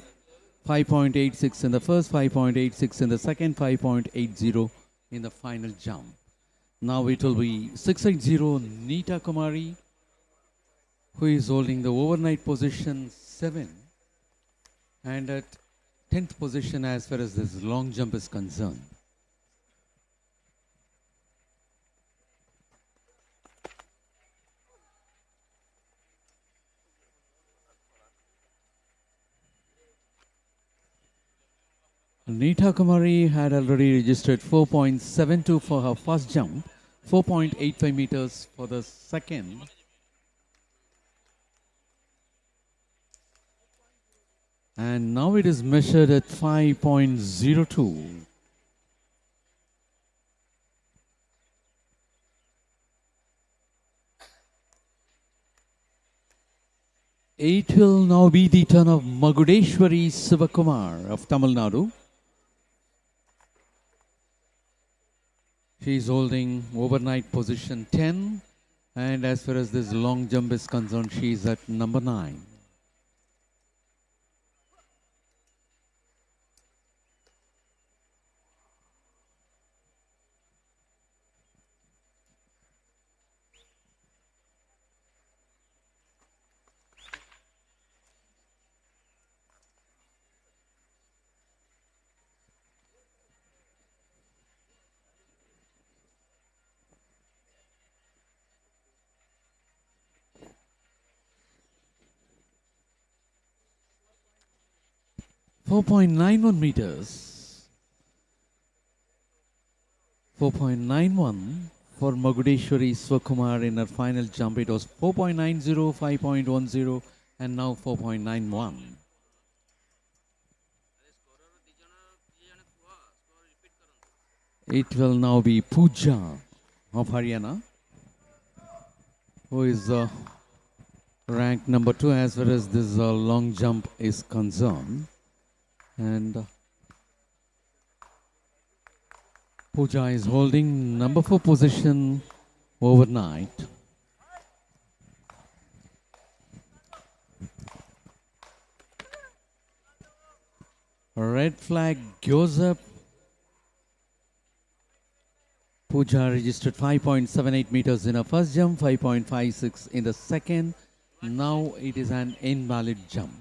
5.86 in the first, 5.86 in the second, 5.80 in the final jump. Now it will be 680 Neeta Kumari, who is holding the overnight position 7 and at 10th position as far as this long jump is concerned. Neeta Kumari had already registered 4.72 for her first jump, 4.85 meters for the second, and now it is measured at 5.02. It will now be the turn of Magudeshwari Sivakumar of Tamil Nadu. She is holding overnight position 10, and as far as this long jump is concerned, she is at number 9. .91 meters. 4.91 for Magudeshwari Swakumar in her final jump. It was 4.90, 5.10 and now 4.91. It will now be Pooja of Haryana, who is ranked number 2 as far as this long jump is concerned. And Pooja is holding number 4 position overnight. Red flag goes up. Pooja registered 5.78 meters in her first jump, 5.56 in the second. Now it is an invalid jump.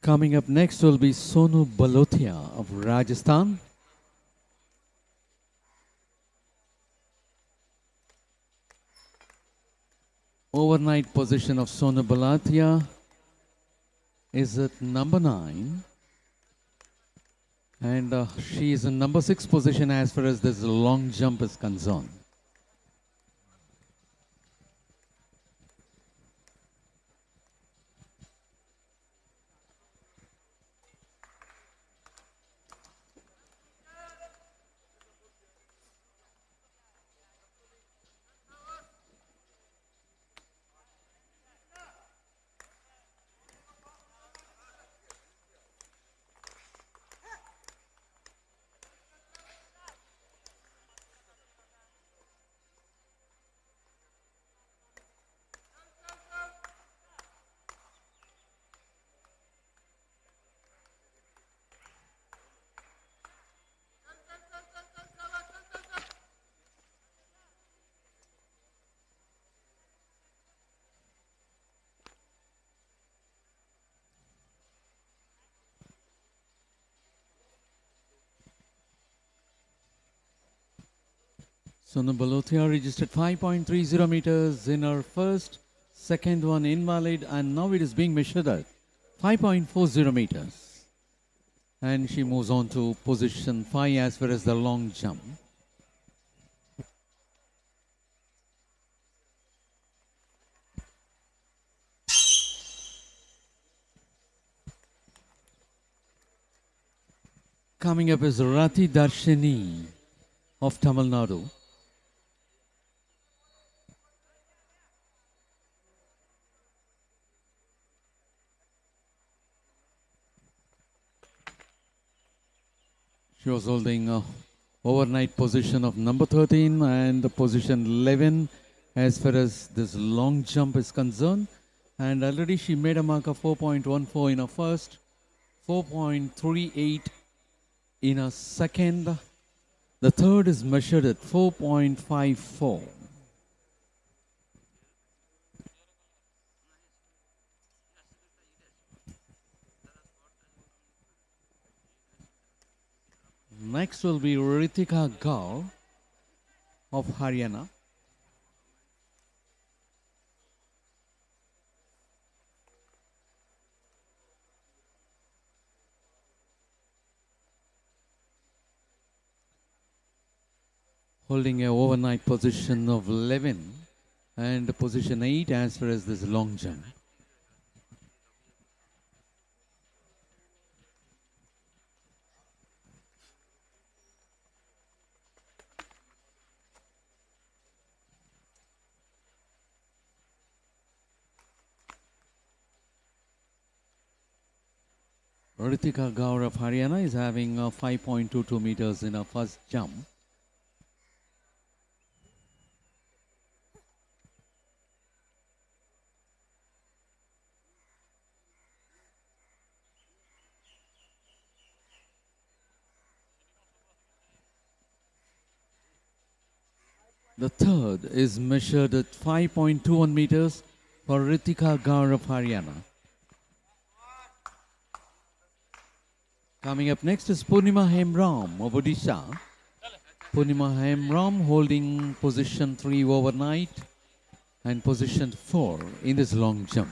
Coming up next will be Sonu Balotia of Rajasthan. Overnight position of Sonu Balotia is at number 9. And she is in number 6 position as far as this long jump is concerned. Sonu Balotia registered 5.30 meters in her first, second one invalid, and now it is being measured at 5.40 meters. And she moves on to position 5 as far as the long jump. Coming up is Rati Darshini of Tamil Nadu. She was holding overnight position of number 13 and the position 11 as far as this long jump is concerned. And already she made a mark of 4.14 in her first, 4.38 in her second. The third is measured at 4.54. Next will be Ritika Gaur of Haryana. Holding a overnight position of 11 and position 8 as far as this long jump. Ritika Gaur of Haryana is having 5.22 meters in her first jump. The third is measured at 5.21 meters for Ritika Gaur of Haryana. Coming up next is Purnima Hemram of Odisha. Purnima Hemram holding position 3 overnight and position 4 in this long jump.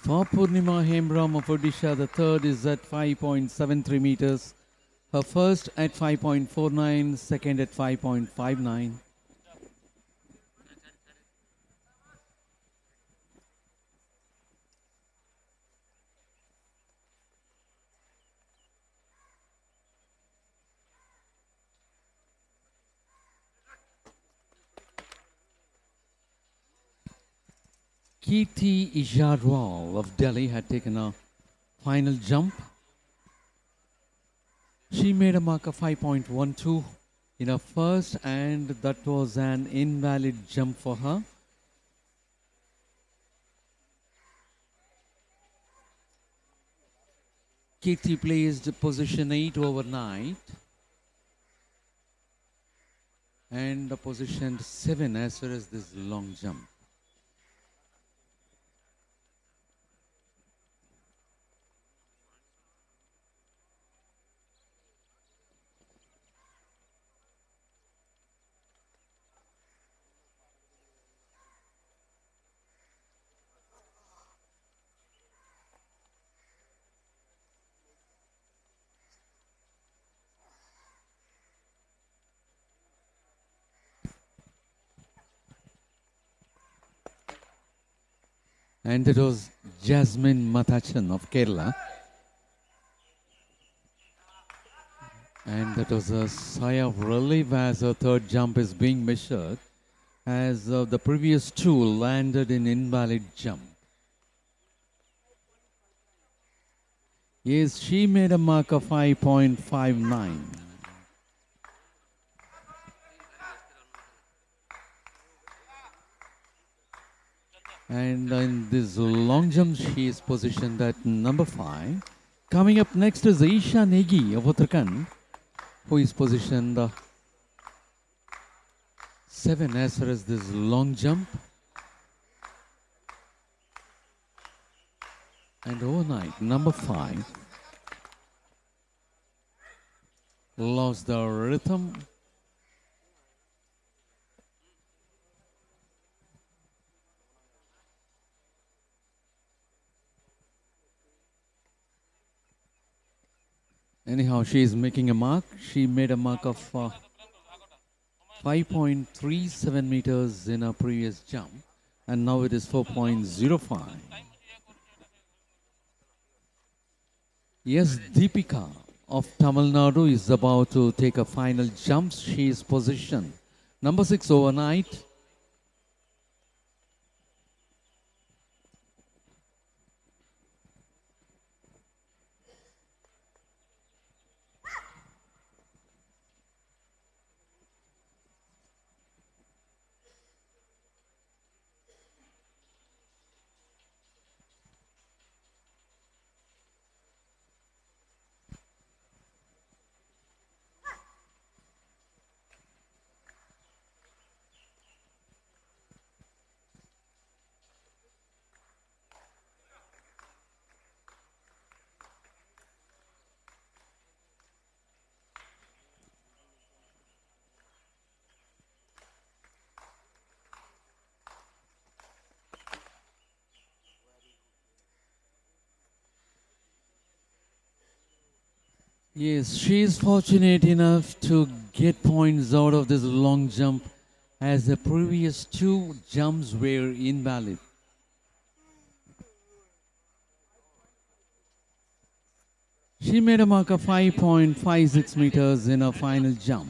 For Purnima Hemram of Odisha, the third is at 5.73 meters. Her first at 5.49, second at 5.59. Kirti Ijarwal of Delhi had taken a final jump. She made a mark of 5.12 in her first, and that was an invalid jump for her. Katie placed position 8 overnight and position 7 as far as this long jump. And it was Jasmine Mathachan of Kerala. And that was a sigh of relief as her third jump is being measured, as the previous two landed in invalid jump. Yes, she made a mark of 5.59. And in this long jump, she is positioned at number 5. Coming up next is Isha Negi of Uttarakhand, who is positioned 7 as far as this long jump. And overnight, number 5 lost the rhythm. Anyhow, she is making a mark. She made a mark of 5.37 meters in her previous jump, and now it is 4.05. Yes, Deepika of Tamil Nadu is about to take a final jump. She is positioned number 6 overnight. Yes, she is fortunate enough to get points out of this long jump, as the previous two jumps were invalid. She made a mark of 5.56 meters in her final jump.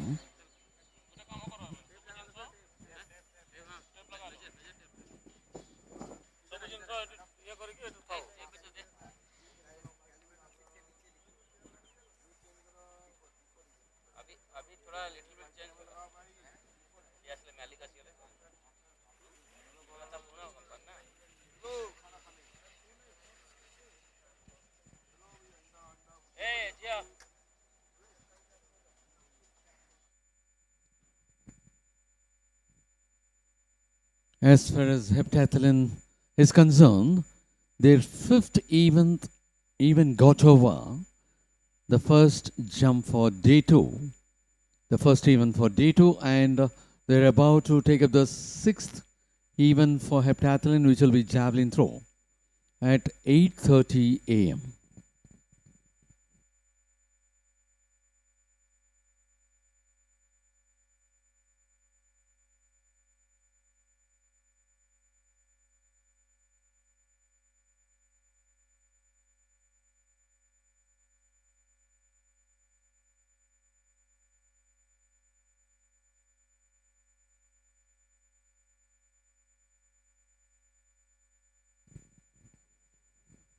As far as heptathlon is concerned, their fifth event got over. The first jump for day 2, the first event for day 2, and they're about to take up the sixth event for heptathlon, which will be javelin throw at 8:30 a.m.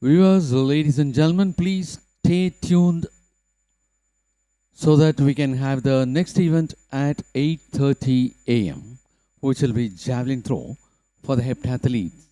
Viewers, ladies and gentlemen, please stay tuned so that we can have the next event at 8:30 a.m., which will be javelin throw for the heptathletes.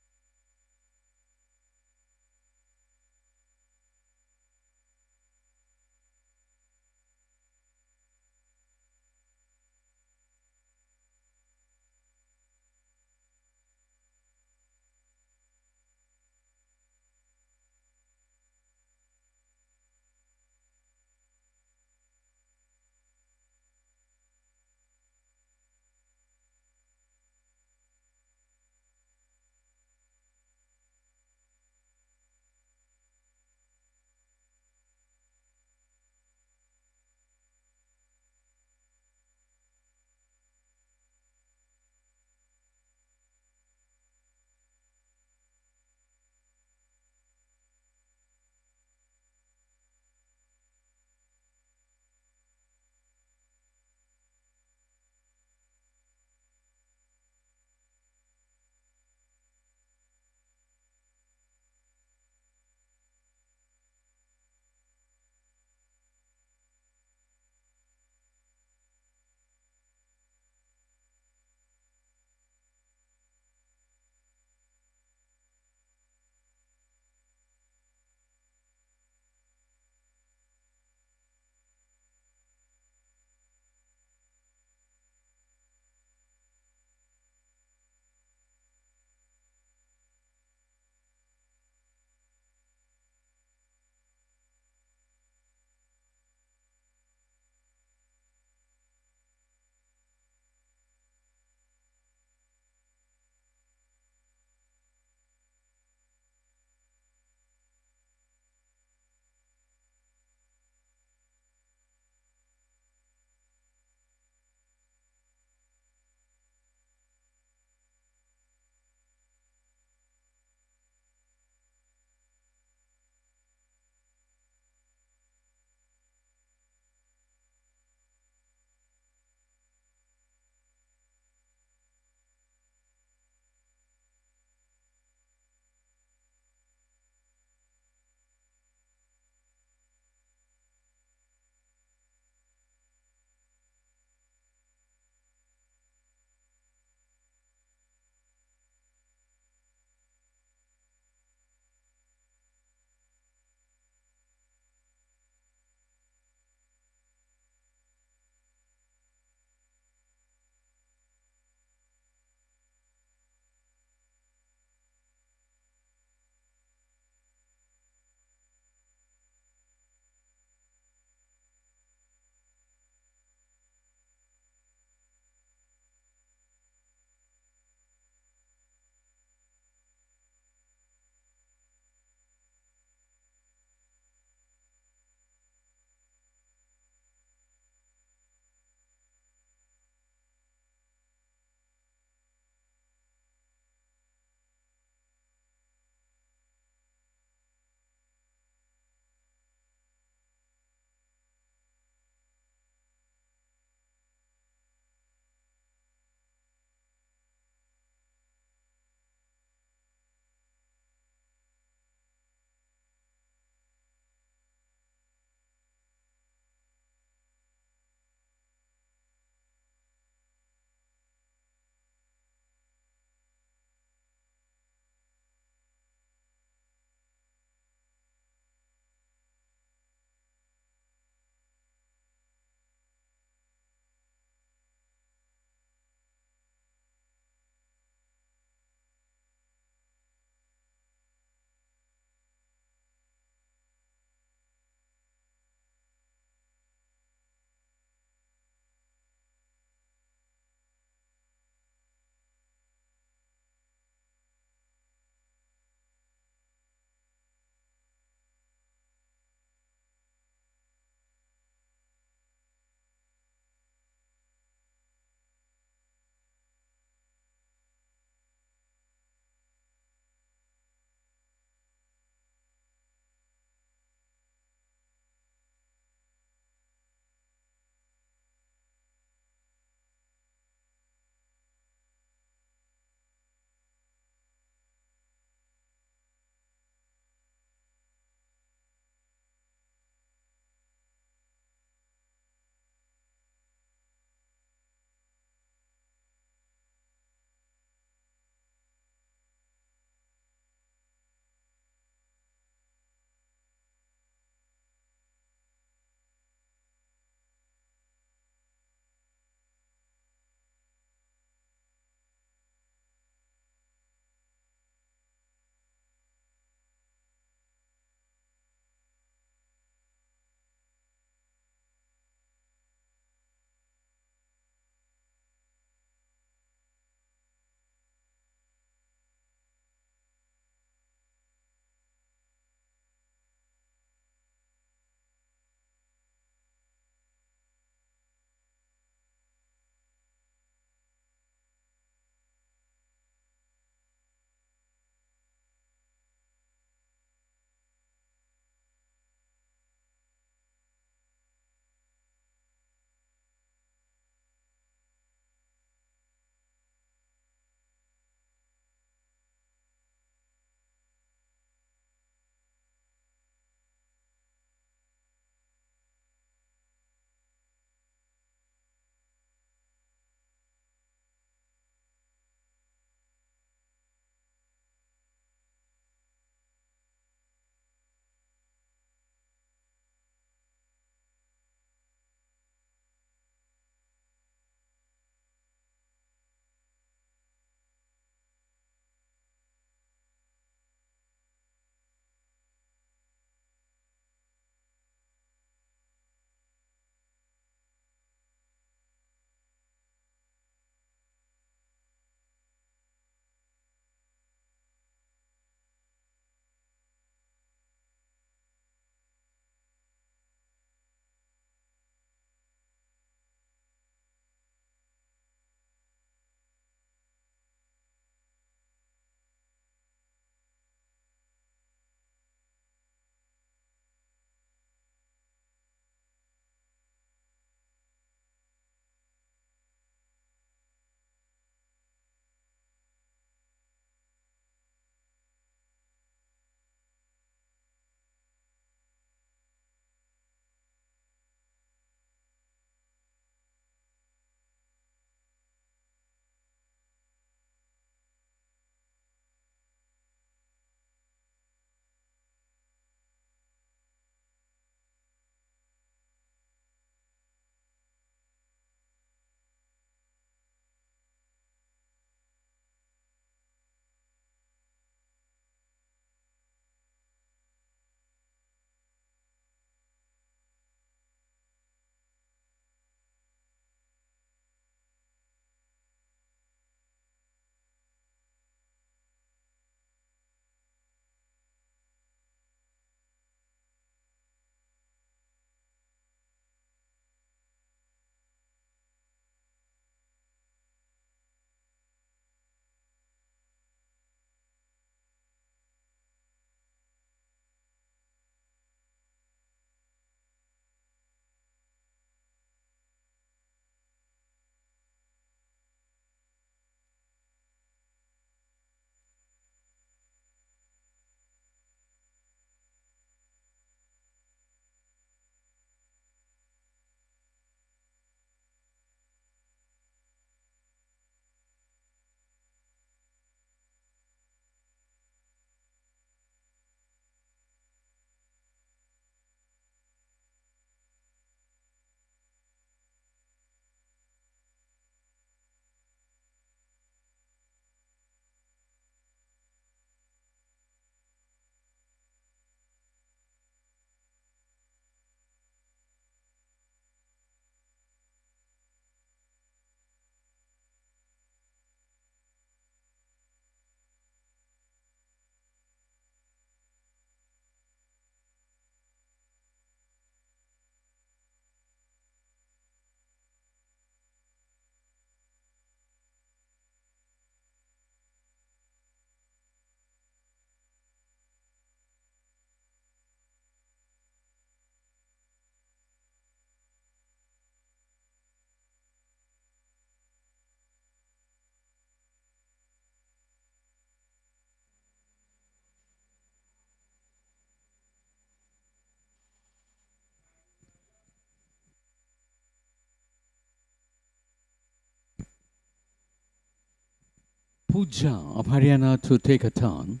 Pooja of Haryana to take a turn.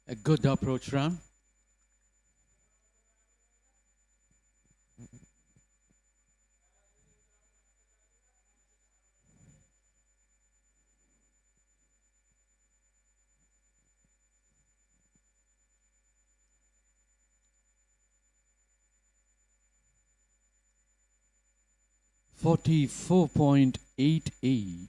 A good approach run. .44.88.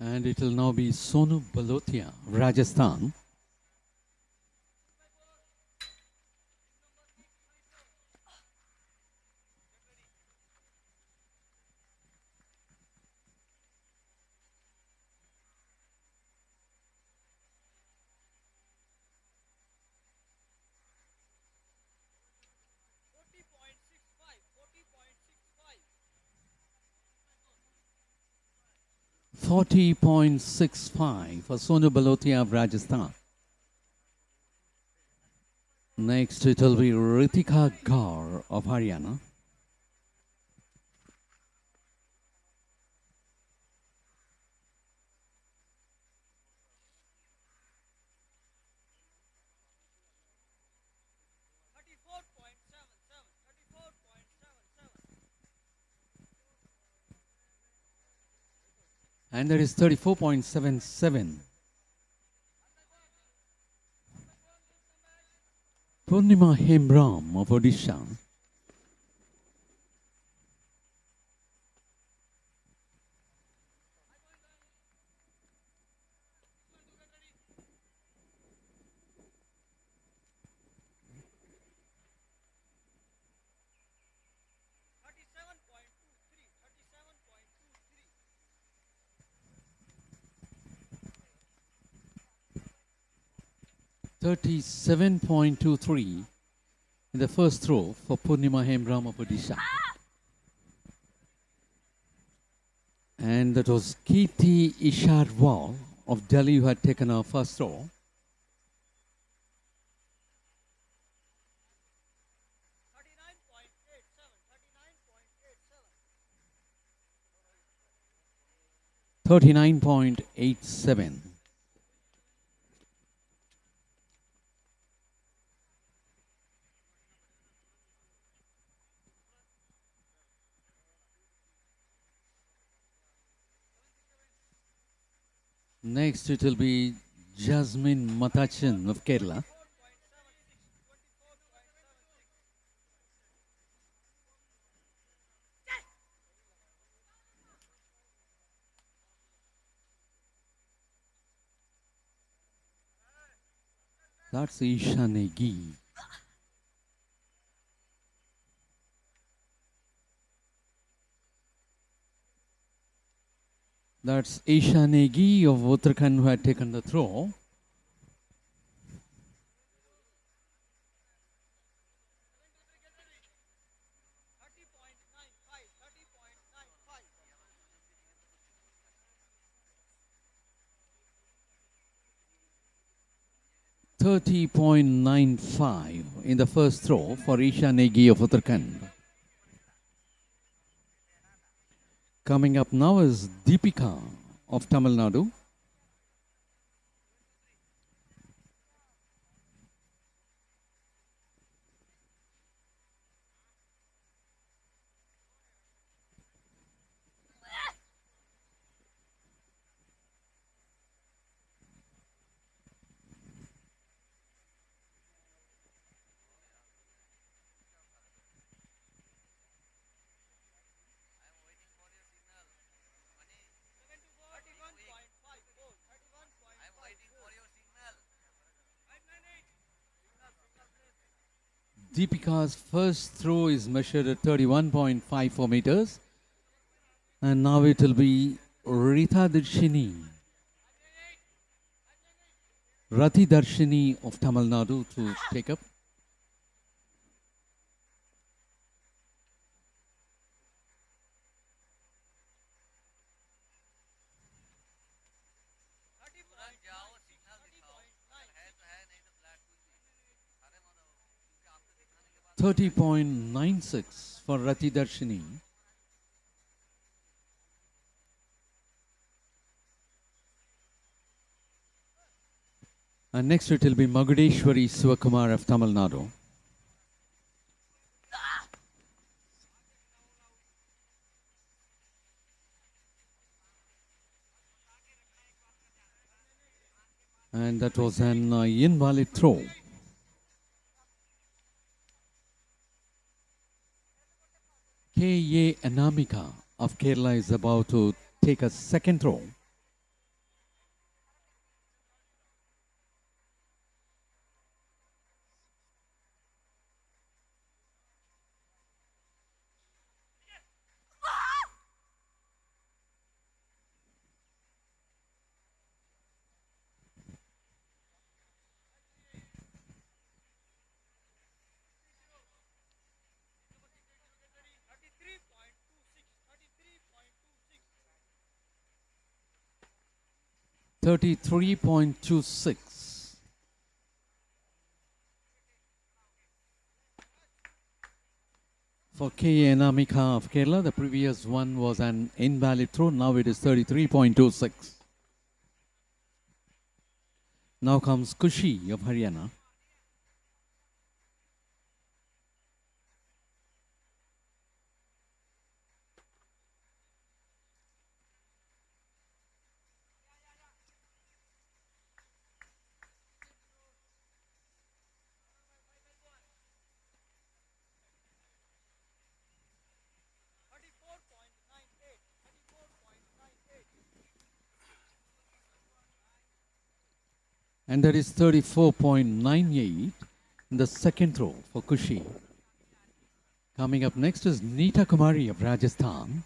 And it will now be Sonu Balotia of Rajasthan. .40.65 for Sonu Balotia of Rajasthan. Next it will be Ritika Gaur of Haryana. And that is 34.77. Purnima Hemram of Odisha. .23 in the first throw for Purnima Hemram of Odisha. And that was Kirti Isharwal of Delhi who had taken our first throw. .39.87. Next it will be Jasmine Matachan of Kerala. That's Isha Negi. That's Isha Negi of Uttarakhand who had taken the throw. .90.95 in the first throw for Isha Negi of Uttarakhand. Coming up now is Deepika of Tamil Nadu. Deepika's first throw is measured at 31.54 meters. And now it will be Rati Darshini of Tamil Nadu to take up. 30.96 for Rati Darshini. And next it will be Magudeshwari Sivakumar of Tamil Nadu. And that was an invalid throw. K.A. Anamika of Kerala is about to take a second throw. $33.26. For K.A. Anamika of Kerala, the previous one was an invalid throw. Now it is 33.26. Now comes Kushi of Haryana. And that is 34.98 in the second throw for Kushi. Coming up next is Neeta Kumari of Rajasthan.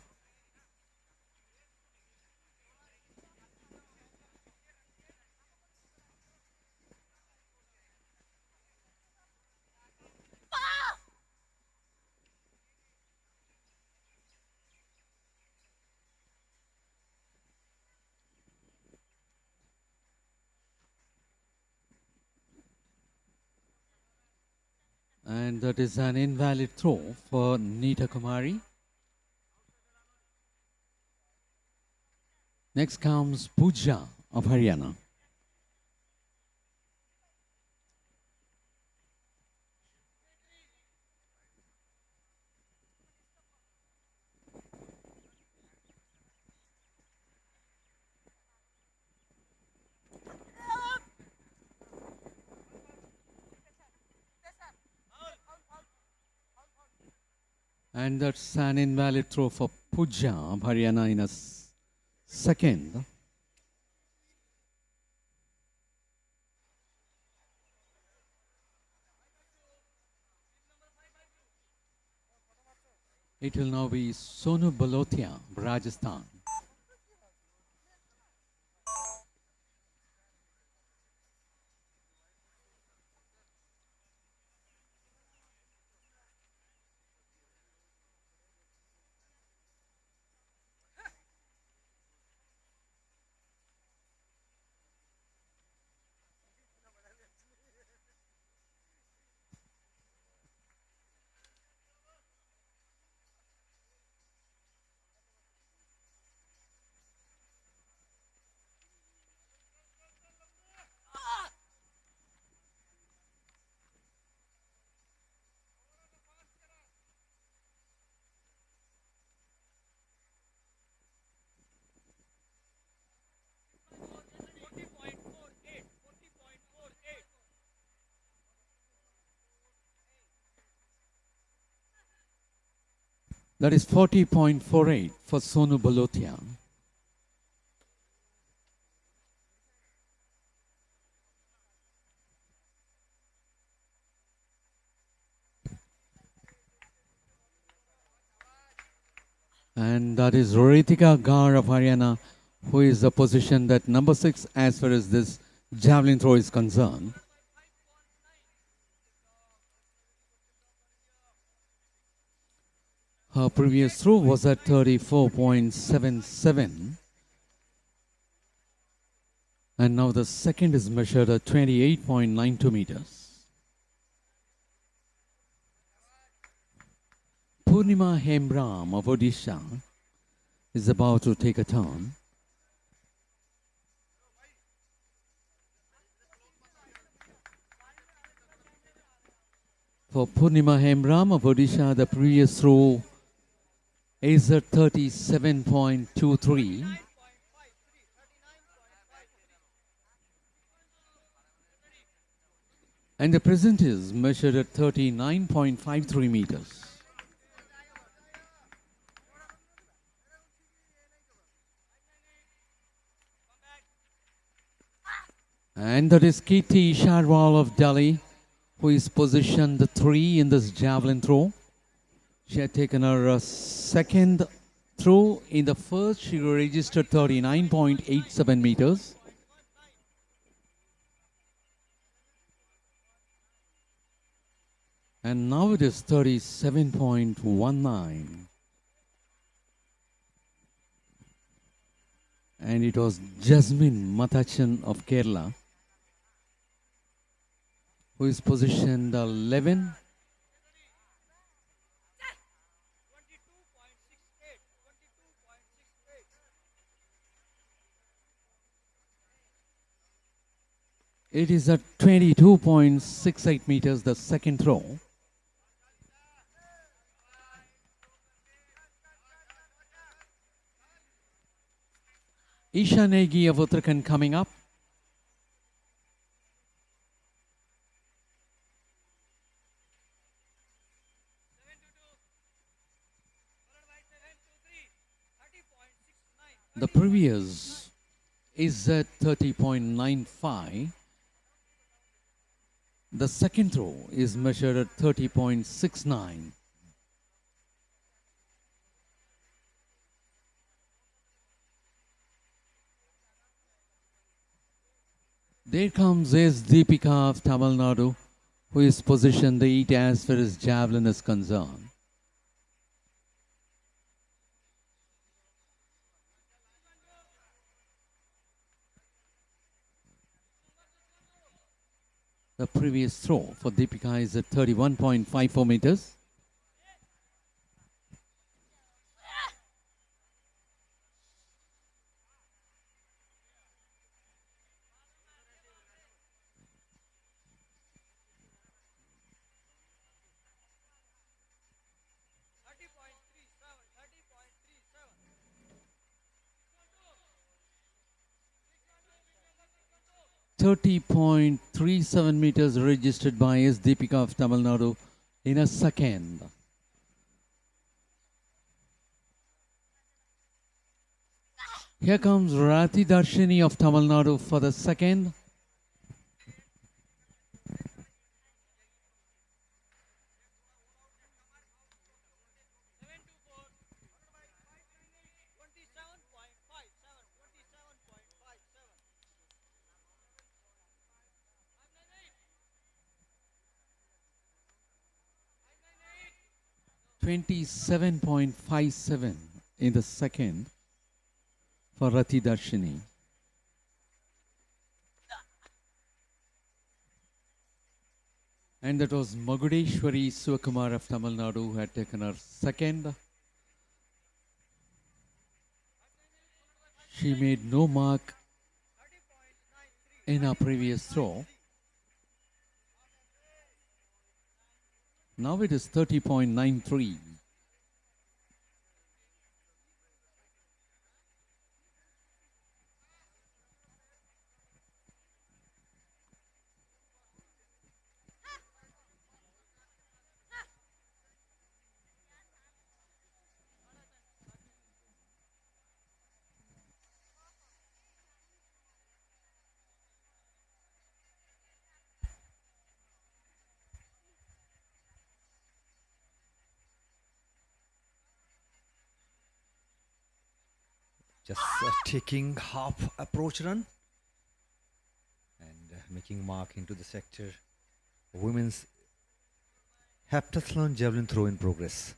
And that is an invalid throw for Neeta Kumari. Next comes Pooja of Haryana. And that's an invalid throw for Pooja of Haryana in a second. It will now be Sonu Balotia, Rajasthan. That is 40.48 for Sonu Balotia. And that is Ritika Gar of Haryana, who is the position that number 6 as far as this javelin throw is concerned. Her previous throw was at 34.77. And now the second is measured at 28.92 meters. Purnima Hembram of Odisha is about to take a turn. For Purnima Hembram of Odisha, the previous throw is at 37.23. And the present is measured at 39.53 meters. And that is Kirti Sharwal of Delhi, who is positioned 3 in this javelin throw. She had taken her second throw. In the first, she registered 39.87 meters. And now it is 37.19. And it was Jasmine Matachan of Kerala, who is positioned 11. It is at 22.68 meters, the second throw. Isha Negi of Uttarakhand coming up. The previous is at 30.95. The second throw is measured at 30.69. There comes S. Deepika of Tamil Nadu, who is positioned 8 as far as javelin is concerned. The previous throw for Deepika is at 31.54 meters. .37 meters registered by S. Deepika of Tamil Nadu in a second. Here comes Rati Darshini of Tamil Nadu for the second. .57 in the second for Rati Darshini. And that was Magudeshwari Suvakumar of Tamil Nadu, who had taken her second. She made no mark in her previous throw. Now it is 30.93. Just taking half approach run and making mark into the sector. Women's heptathlon javelin throw in progress.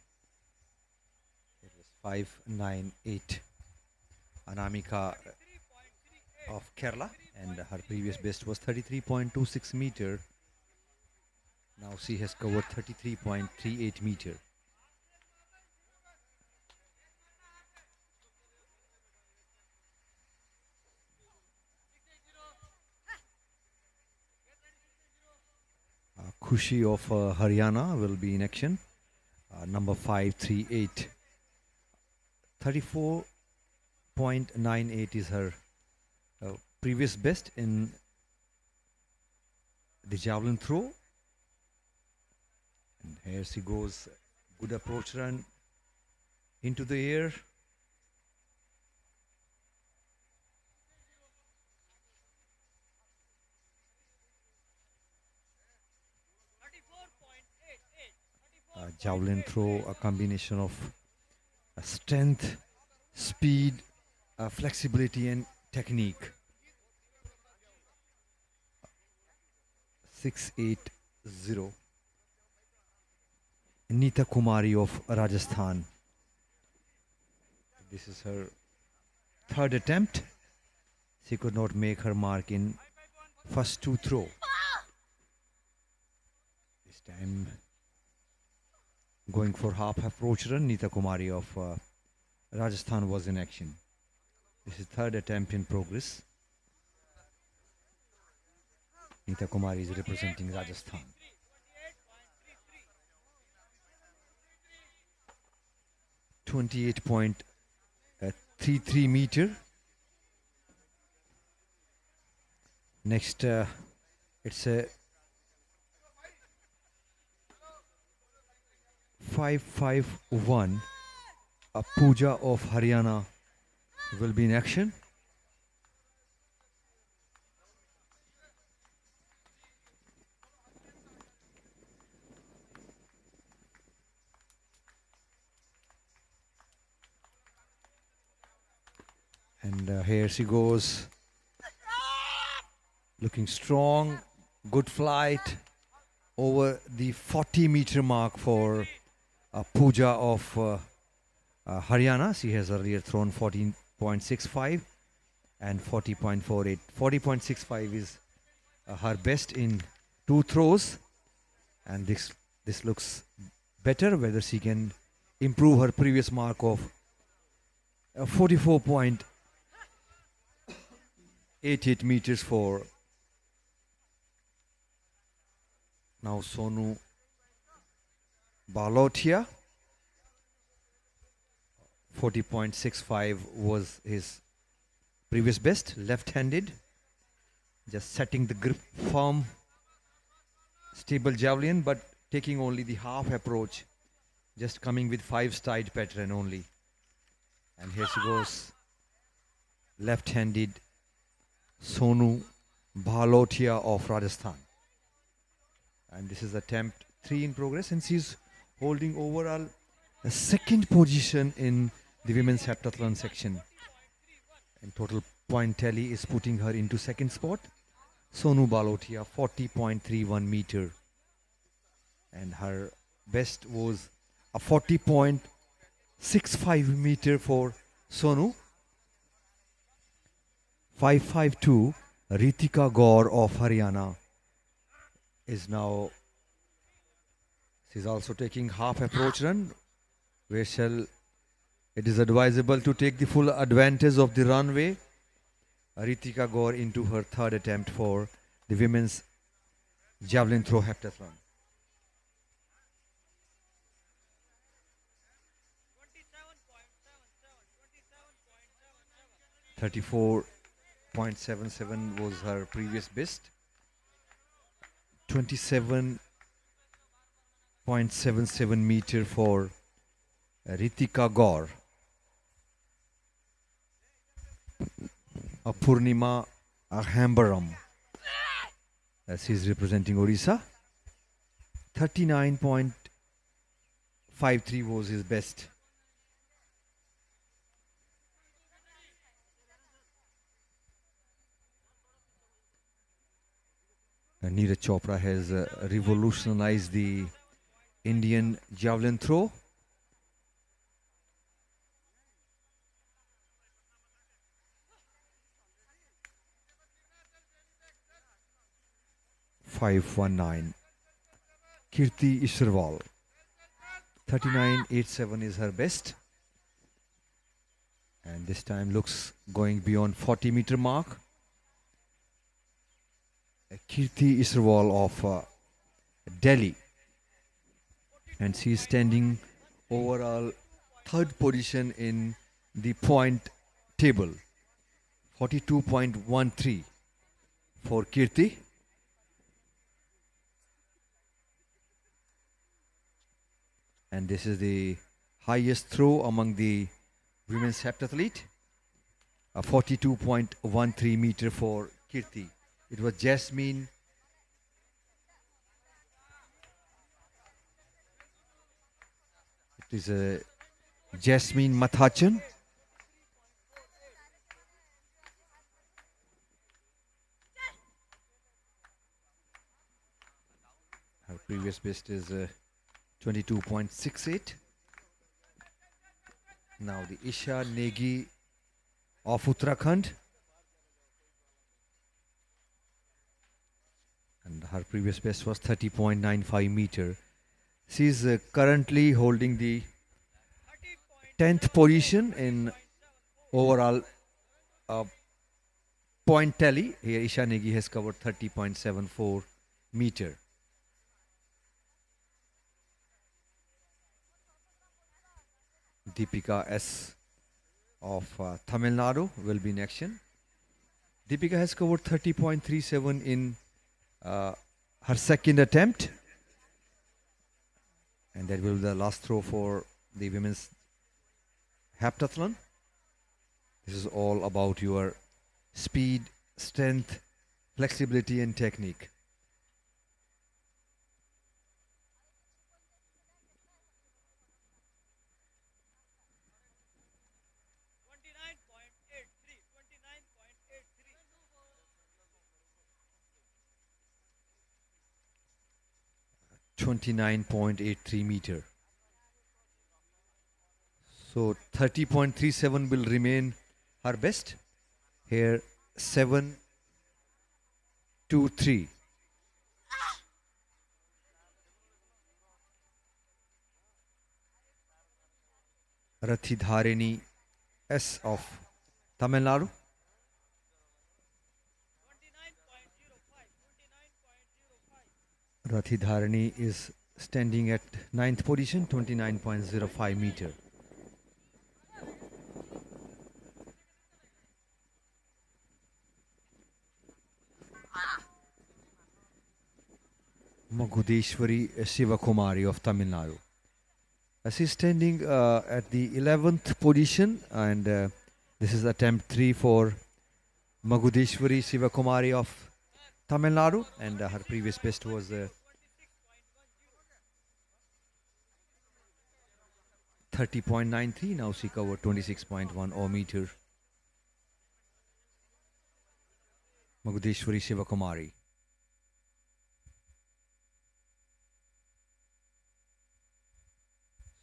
It was 5.98. Anamika of Kerala, and her previous best was 33.26 meter. Now she has covered 33.38 meter. Khushi of Haryana will be in action. Number 538. 34.98 is her previous best in the javelin throw. And here she goes. Good approach run into the air. Javelin throw, a combination of strength, speed, flexibility and technique. 680. Neeta Kumari of Rajasthan. This is her third attempt. She could not make her mark in first two throw. This time going for half approach run, Neeta Kumari of Rajasthan was in action. This is third attempt in progress. Neeta Kumari is representing Rajasthan. .33 meter. Next, it's a 551. A Pooja of Haryana will be in action. And here she goes. Looking strong. Good flight. Over the 40-meter mark for Pooja of Haryana. She has earlier thrown 14.65 and 40.48. 40.65 is her best in two throws. And this looks better, whether she can improve her previous mark of 44.88 meters for now Sonu Balotia. 40.65 was his previous best, left-handed. Just setting the grip firm, stable javelin, but taking only the half approach. Just coming with 5-stride pattern only. And here she goes, left-handed Sonu Bhalotia of Rajasthan. And this is attempt 3 in progress, and she's holding overall a second position in the women's heptathlon section. And total point tally is putting her into second spot. Sonu Bhalotia, 40.31 meter. And her best was a 40.65 meter for Sonu. 552, Ritika Gaur of Haryana is now, she's also taking half approach run, where it is advisable to take the full advantage of the runway. Ritika Gaur into her third attempt for the women's javelin throw heptathlon. 34.77 was her previous best. 27.77 meter for Ritika Gaur. Purnima Ahambaram, as he is representing Orissa. 39.53 was his best. Neeraj Chopra has revolutionized the Indian javelin throw. .519. Kirti Isharwal. 39.87 is her best. And this time looks going beyond 40-meter mark. Kirti Isharwal of Delhi. And she is standing overall third position in the point table. 42.13 for Kirti. And this is the highest throw among the women's heptathlete. A 42.13 meter for Kirti. It was Jasmine. It is a Jasmine Mathachan. Her previous best is 22.68. Now the Isha Negi of Uttarakhand. And her previous best was 30.95 meter. She is currently holding the 10th position in overall point tally. Here Isha Negi has covered 30.74 meter. Deepika S of Tamil Nadu will be in action. Deepika has covered 30.37 in her second attempt. And that will be the last throw for the women's heptathlon. This is all about your speed, strength, flexibility and technique. .83 meter. So 30.37 will remain her best. Here 7.23. Rathidharini S of Tamil Nadu. Rathidharini is standing at 9th position, 29.05 meter. Magudeshwari Sivakumari of Tamil Nadu. She is standing at the 11th position, and this is attempt 3 for Magudeshwari Sivakumari of Tamil Nadu, and her previous best was 30.93. Now she covered 26.10 meter. Magudeshwari Sivakumari.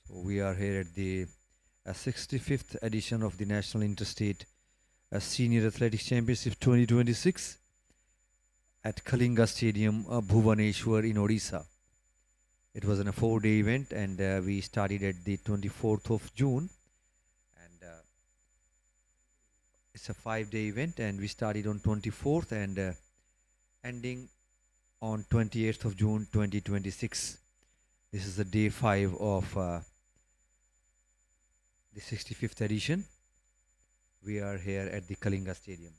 So we are here at the 65th edition of the National Interstate Senior Athletics Championship 2026 at Kalinga Stadium, Bhubaneswar in Odisha. It was a 4-day event, and we started at the 24th of June, and it's a 5-day event, and we started on 24th and ending on 28th of June 2026. This is the day 5 of the 65th edition. We are here at the Kalinga Stadium.